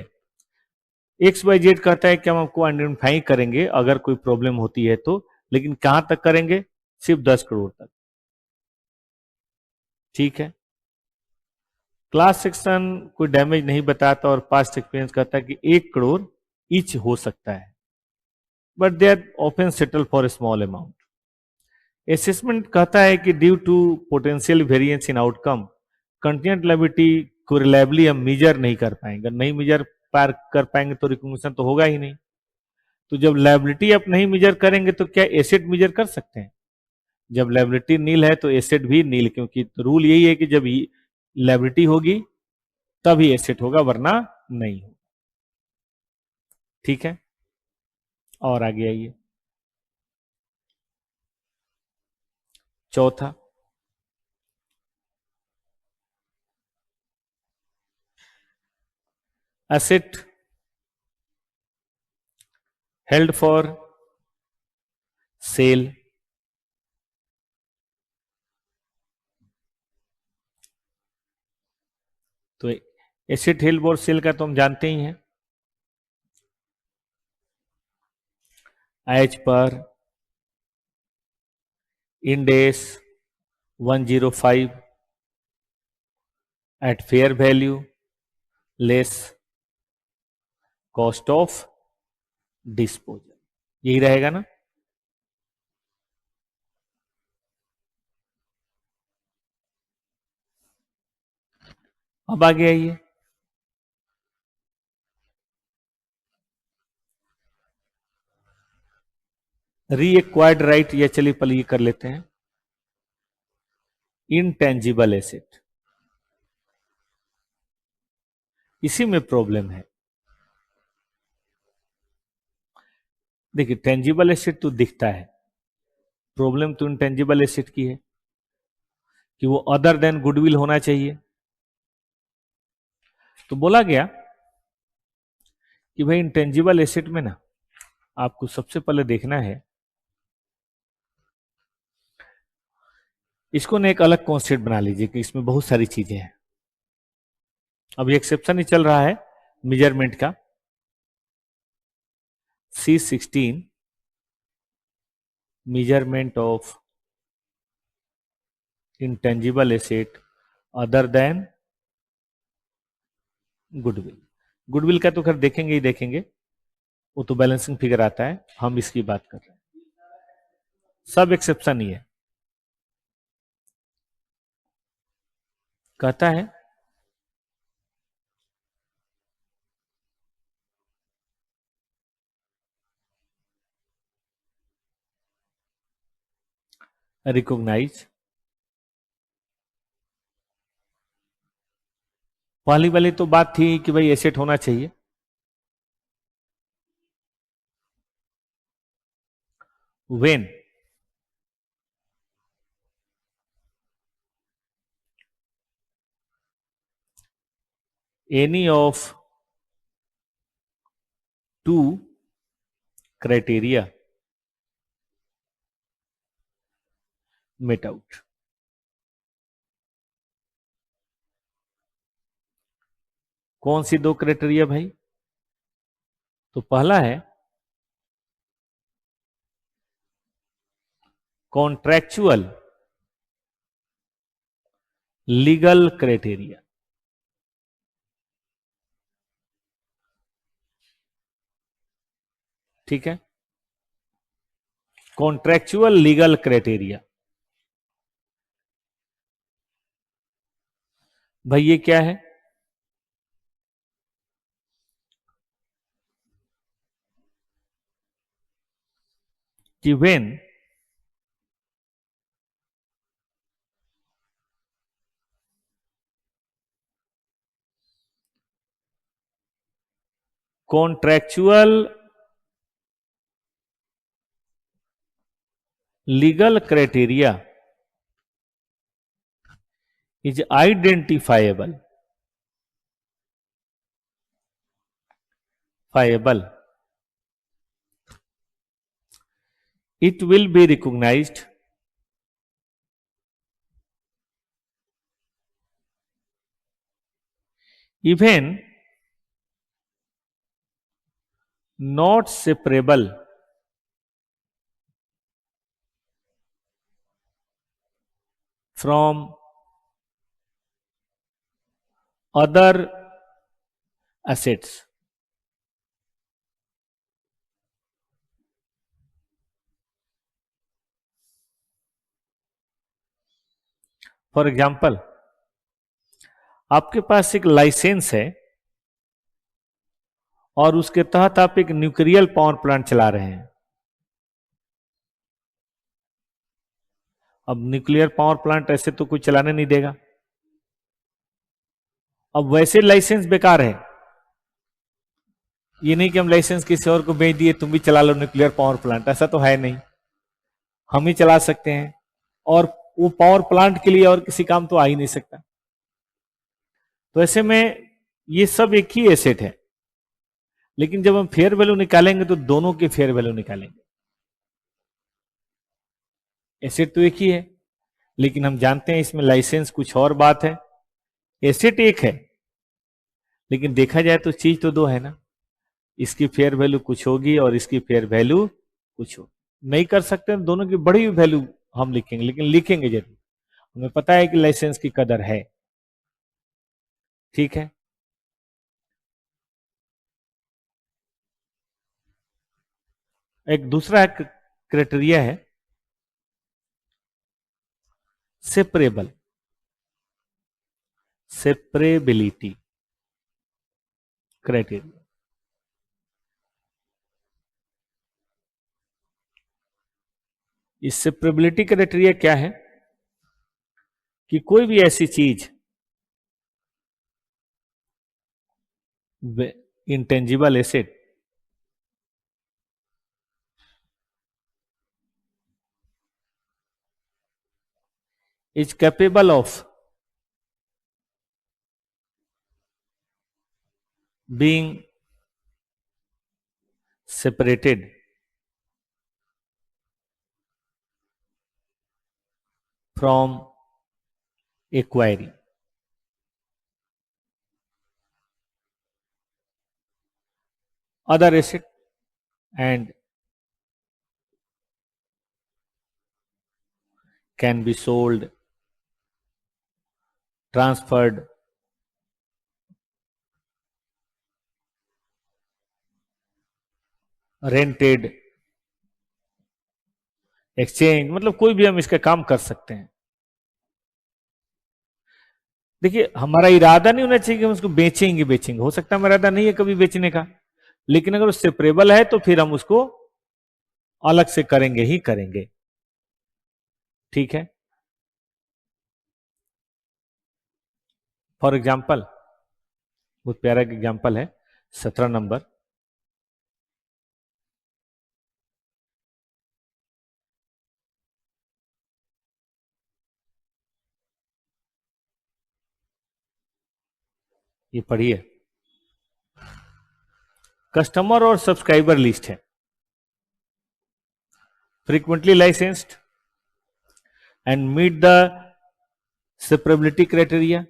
एक्स वाई जेड कहता है कि हम आपको आइडेंटिफाई करेंगे अगर कोई प्रॉब्लम होती है तो, लेकिन कहां तक करेंगे? सिर्फ 10 करोड़ तक। ठीक है, क्लास सेक्शन कोई डैमेज नहीं बताता और पास्ट एक्सपीरियंस कहता है कि 1 करोड़ ईच हो सकता है, but they are often settle for small amount. Assessment कहता है कि due to potential variance in outcome contingent liability को रिलायबली हम मेजर नहीं कर पाएंगे। नहीं मेजर पार कर पाएंगे तो रिकॉग्निशन तो होगा ही नहीं। तो जब लायबिलिटी आप नहीं मेजर करेंगे तो क्या एसेट मेजर कर सकते हैं? जब लायबिलिटी नील है तो एसेट भी नील, क्योंकि रूल यही है कि जब लायबिलिटी होगी तभी एसेट होगा, वरना नहीं होगा। ठीक है, और आगे आइए। चौथा, एसेट हेल्ड फॉर सेल। तो एसेट हेल्ड फॉर सेल का तो हम जानते ही हैं, एच पर इंडेस 105 at fair value less cost of disposal, यही रहेगा ना। अब आगे आइए, रीएक्वायर्ड राइट, या चलिए पहले ये कर लेते हैं। इनटेंजिबल एसेट, इसी में प्रॉब्लम है। देखिए टेंजिबल एसेट तो दिखता है, प्रॉब्लम तो इंटेंजिबल एसेट की है कि वो अदर देन गुडविल होना चाहिए। तो बोला गया कि भाई इंटेंजिबल एसेट में ना आपको सबसे पहले देखना है, इसको ना एक अलग कॉन्सेप्ट बना लीजिए कि इसमें बहुत सारी चीजें हैं। अभी एक्सेप्शन ही चल रहा है मेजरमेंट का, C16 measurement of intangible asset other than goodwill. Goodwill का तो खैर देखेंगे ही देखेंगे, वो तो बैलेंसिंग फिगर आता है, हम इसकी बात कर रहे हैं। सब एक्सेप्शन ही है। कहता है रिकॉग्नाइज, पहली वाली तो बात थी कि भाई एसेट होना चाहिए, when any of two criteria met out. कौन सी दो क्राइटेरिया भाई? तो पहला है कॉन्ट्रैक्चुअल लीगल क्राइटेरिया, ठीक है, कॉन्ट्रैक्चुअल लीगल क्राइटेरिया। भाई ये क्या है? कि when contractual legal criteria is identifiable it will be recognized even not separable from other assets। For example आपके पास एक लाइसेंस है और उसके तहत आप एक न्यूक्लियर पावर प्लांट चला रहे हैं। अब न्यूक्लियर पावर प्लांट ऐसे तो कोई चलाने नहीं देगा, अब वैसे लाइसेंस बेकार है। ये नहीं कि हम लाइसेंस किसी और को बेच दिए तुम भी चला लो न्यूक्लियर पावर प्लांट, ऐसा तो है नहीं, हम ही चला सकते हैं और वो पावर प्लांट के लिए और किसी काम तो आ ही नहीं सकता। तो ऐसे में ये सब एक ही एसेट है, लेकिन जब हम फेयर वैल्यू निकालेंगे तो दोनों की फेयर वैल्यू निकालेंगे। एसेट तो एक ही है, लेकिन हम जानते हैं इसमें लाइसेंस कुछ और बात है। एसेट एक है लेकिन देखा जाए तो चीज तो दो है ना, इसकी फेयर वैल्यू कुछ होगी और इसकी फेयर वैल्यू कुछ होगी। नहीं कर सकते दोनों की बड़ी वैल्यू हम लिखेंगे, लेकिन लिखेंगे जरूर, हमें पता है कि लाइसेंस की कदर है, ठीक है। एक दूसरा क्राइटेरिया है सेपरेबिलिटी क्राइटेरिया। इस सेपरेबिलिटी क्राइटेरिया क्या है कि कोई भी ऐसी चीज intangible asset is capable of being separated from a query. Other asset and can be sold, transferred, rented, exchange, मतलब कोई भी हम इसका काम कर सकते हैं। देखिए हमारा इरादा नहीं होना चाहिए कि हम उसको बेचेंगे बेचेंगे, हो सकता है हमारा इरादा नहीं है कभी बेचने का, लेकिन अगर वो सेपरेबल है तो फिर हम उसको अलग से करेंगे ही करेंगे। ठीक है, फॉर एग्जाम्पल बहुत प्यारा एग्जाम्पल है 17 नंबर। ये पढ़िए, कस्टमर और सब्सक्राइबर लिस्ट है, frequently licensed and meet the separability criteria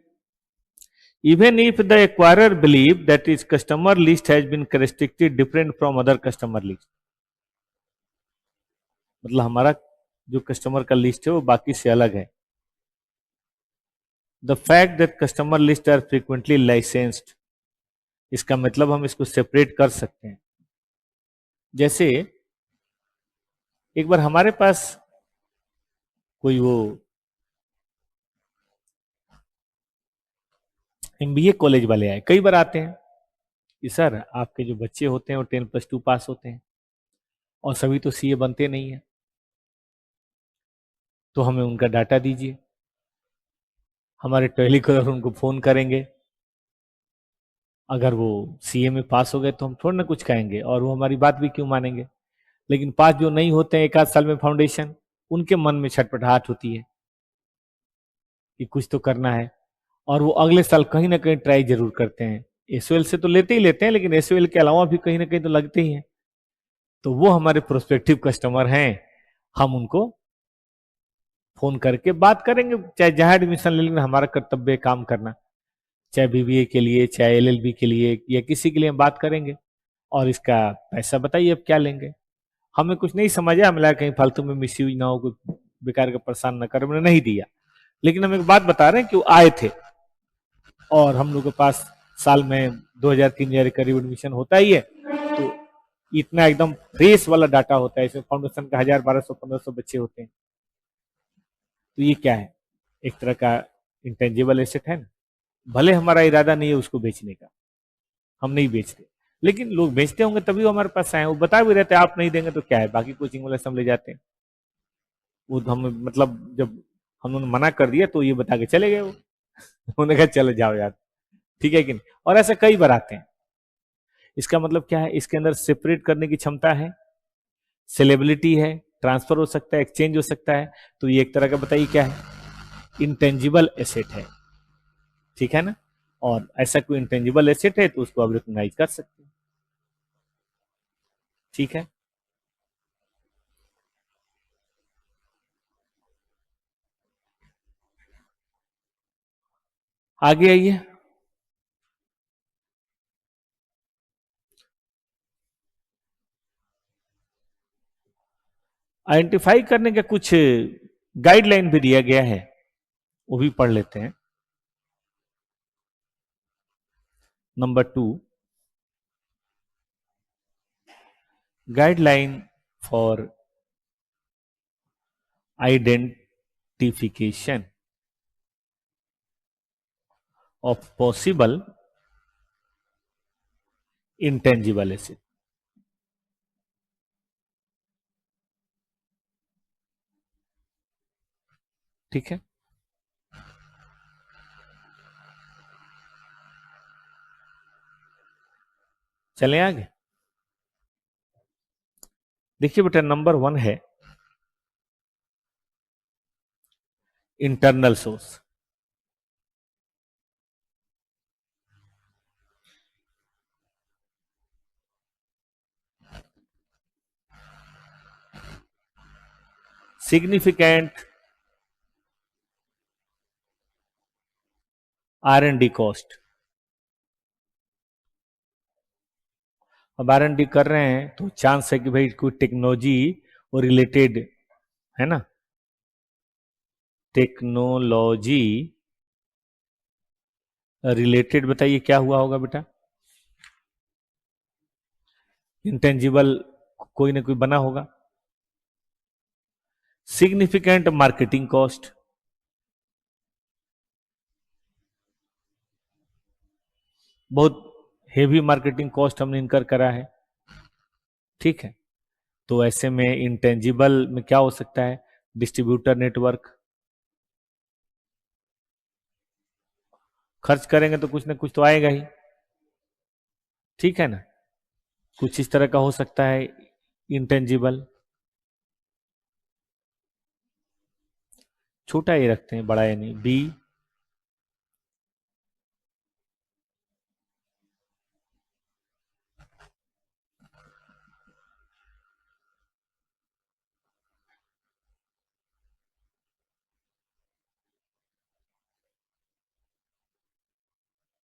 even if the acquirer believe that his customer list has been restricted different from other customer list। मतलब हमारा जो कस्टमर का लिस्ट है वो बाकी से अलग है। The fact that customer list are frequently licensed, इसका मतलब हम इसको सेपरेट कर सकते हैं। जैसे एक बार हमारे पास कोई वो एमबीए कॉलेज वाले आए, कई बार आते हैं कि सर आपके जो बच्चे होते हैं वो 10+2 पास होते हैं और सभी तो सीए बनते नहीं है, तो हमें उनका डाटा दीजिए। हमारे टेलीकॉलर उनको फोन करेंगे, अगर वो सीए में पास हो गए तो हम थोड़ा ना कुछ कहेंगे और वो हमारी बात भी क्यों मानेंगे, लेकिन पास जो नहीं होते हैं 1 आध साल में फाउंडेशन, उनके मन में छटपटाहट होती है कि कुछ तो करना है और वो अगले साल कहीं ना कहीं ट्राई जरूर करते हैं। एसओएल से तो लेते ही लेते हैं, लेकिन एसओएल के अलावा भी कहीं ना कहीं तो लगते ही हैं। तो वो हमारे प्रोस्पेक्टिव कस्टमर हैं, हम उनको फोन करके बात करेंगे, चाहे जहां एडमिशन ले लेना, हमारा कर्तव्य है काम करना, चाहे बीबीए के लिए, चाहे एलएलबी के लिए या किसी के लिए हम बात करेंगे और इसका पैसा बताइए अब क्या लेंगे। हमें कुछ नहीं समझ आया, हमें लगा कहीं फालतू में मिस यूज ना हो, कोई बेकार का परेशान ना करे, मैंने नहीं दिया। लेकिन हम एक बात बता रहे हैं कि वो आए थे और हम लोग के पास साल में 2000-3000 के करीब एडमिशन होता ही है, तो इतना एकदम फ्रेश वाला डाटा होता है, इसमें फाउंडेशन का 1000, 1200, 1500 बच्चे होते हैं। तो ये क्या है, एक तरह का इंटेंजिबल एसेट है ना। भले हमारा इरादा नहीं है उसको बेचने का, हम नहीं बेचते, लेकिन लोग बेचते होंगे तभी वो हमारे पास आए, वो बता भी रहते हैं आप नहीं देंगे तो क्या है, बाकी कोचिंग वाले सब ले जाते हैं। वो हम मतलब जब हम उन्होंने मना कर दिया तो ये बता के चले गए वो उन्होंने कहा चले जाओ यार, ठीक है कि नहीं। और ऐसे कई बार आते हैं। इसका मतलब क्या है, इसके अंदर सेपरेट करने की क्षमता है, सेलेबिलिटी है, ट्रांसफर हो सकता है, एक्सचेंज हो सकता है। तो ये एक तरह का बताइए क्या है, इंटेंजिबल एसेट है, ठीक है ना। और ऐसा कोई इंटेंजिबल एसेट है तो उसको आप रिकॉग्नाइज कर सकते हैं, ठीक है। आगे आइए, आइडेंटिफाई करने का कुछ गाइडलाइन भी दिया गया है, वो भी पढ़ लेते हैं। Number 2, guideline for identification of possible intangible asset, ठीक है। चलें आगे। देखिए बेटा, नंबर 1 है internal source. Significant R&D cost. अब R&D कर रहे हैं तो चांस है कि भाई कोई टेक्नोलॉजी और रिलेटेड है ना, टेक्नोलॉजी रिलेटेड। बताइए क्या हुआ होगा बेटा? इंटेंजिबल कोई ना कोई बना होगा। सिग्निफिकेंट मार्केटिंग कॉस्ट, बहुत हेवी मार्केटिंग कॉस्ट हमने इनकर करा है, ठीक है। तो ऐसे में इंटेंजिबल में क्या हो सकता है? Distributor network. खर्च करेंगे तो कुछ ना कुछ तो आएगा ही, ठीक है ना। कुछ इस तरह का हो सकता है इंटेंजिबल। छोटा ये रखते हैं, बड़ा या नहीं। B,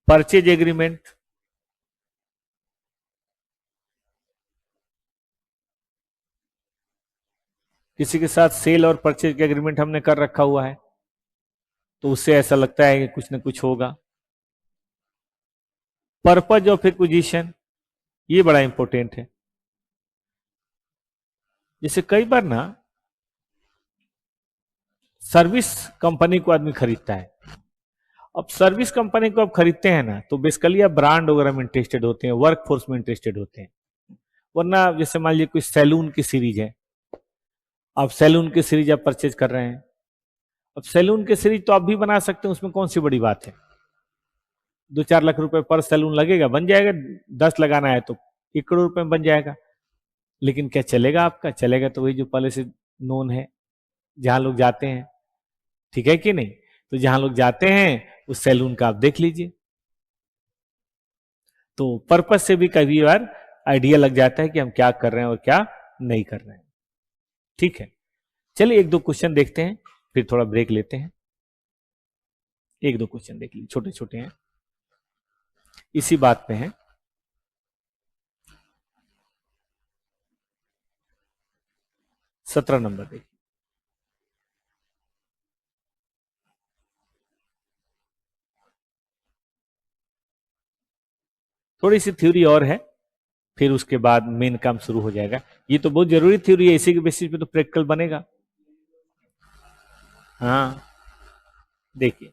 purchase agreement. किसी के साथ सेल और परचेज का एग्रीमेंट हमने कर रखा हुआ है तो उससे ऐसा लगता है कि कुछ ना कुछ होगा। पर्पज ऑफ एक्विजिशन, ये बड़ा इंपॉर्टेंट है। जैसे कई बार ना सर्विस कंपनी को आदमी खरीदता है। अब सर्विस कंपनी को आप खरीदते हैं ना तो बेसिकली आप ब्रांड वगैरह में इंटरेस्टेड होते हैं, वर्क फोर्स में इंटरेस्टेड होते हैं। वरना जैसे मान लीजिए कोई सैलून की सीरीज है, आप सैलून की सीरीज आप परचेज कर रहे हैं। अब सैलून की सीरीज तो आप भी बना सकते हैं, उसमें कौन सी बड़ी बात है। 2-4 लाख रुपए पर सैलून लगेगा, बन जाएगा। 10 लगाना है तो 1 करोड़ रुपए में बन जाएगा। लेकिन क्या चलेगा आपका? चलेगा तो वही जो पहले से नोन है, जहां लोग जाते हैं, ठीक है कि नहीं। तो जहां लोग जाते हैं उस सैलून का आप देख लीजिए। तो पर्पस से भी कई बार आइडिया लग जाता है कि हम क्या कर रहे हैं और क्या नहीं कर रहे हैं, ठीक है। चलिए 1-2 क्वेश्चन देखते हैं, फिर थोड़ा ब्रेक लेते हैं। 1-2 क्वेश्चन देख लीजिए, छोटे छोटे हैं, इसी बात पे हैं। 17 नंबर देखिए। थोड़ी सी थ्योरी और है, फिर उसके बाद मेन काम शुरू हो जाएगा। ये तो बहुत जरूरी थ्योरी है, इसी के बेसिस पे तो प्रैक्टिकल बनेगा। हाँ देखिए,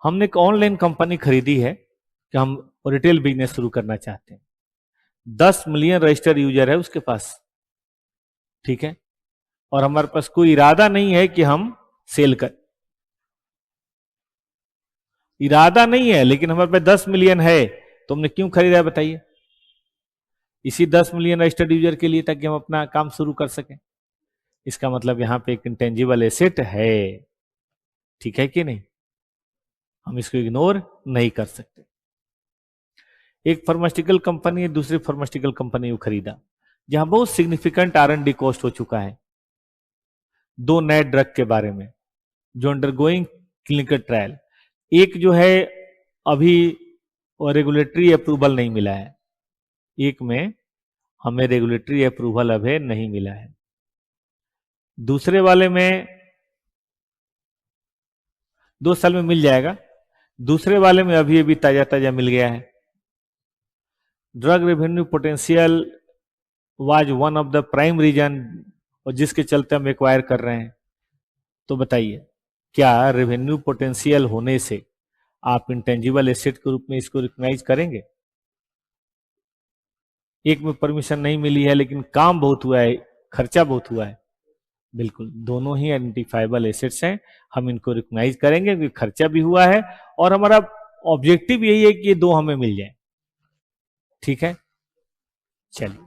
हमने एक ऑनलाइन कंपनी खरीदी है कि हम रिटेल बिजनेस शुरू करना चाहते हैं। 10 मिलियन रजिस्टर्ड यूजर है उसके पास, ठीक है। और हमारे पास कोई इरादा नहीं है कि हम सेल कर, इरादा नहीं है, लेकिन हमारे पास 10 मिलियन है तो हमने क्यों खरीदा है बताइए? इसी 10 मिलियन रजिस्टर्ड यूजर के लिए, ताकि हम अपना काम शुरू कर सकें। इसका मतलब यहां पे एक इंटेंजिबल एसेट है, ठीक है कि नहीं। हम इसको इग्नोर नहीं कर सकते। एक फार्मास्यूटिकल कंपनी है, दूसरी फार्मास्यूटिकल कंपनी को खरीदा, जहां बहुत सिग्निफिकेंट R&D कॉस्ट हो चुका है। 2 नए ड्रग के बारे में जो अंडरगोइंग क्लिनिकल ट्रायल। एक जो है अभी रेगुलेटरी अप्रूवल नहीं मिला है, एक में हमें रेगुलेटरी अप्रूवल अभी नहीं मिला है। दूसरे वाले में 2 साल में मिल जाएगा, दूसरे वाले में अभी अभी ताजा ताजा मिल गया है। Drug revenue potential was one of the prime reason, और जिसके चलते हम एक्वायर कर रहे हैं। तो बताइए, क्या रेवेन्यू पोटेंशियल होने से आप इंटेंजिबल एसेट के रूप में इसको रिकॉग्नाइज करेंगे? एक में परमिशन नहीं मिली है लेकिन काम बहुत हुआ है, खर्चा बहुत हुआ है। बिल्कुल, दोनों ही आइडेंटिफाइबल एसेट्स हैं, हम इनको रिकॉग्नाइज करेंगे क्योंकि खर्चा भी हुआ है और हमारा ऑब्जेक्टिव यही है कि ये 2 हमें मिल जाए, ठीक है, चलिए।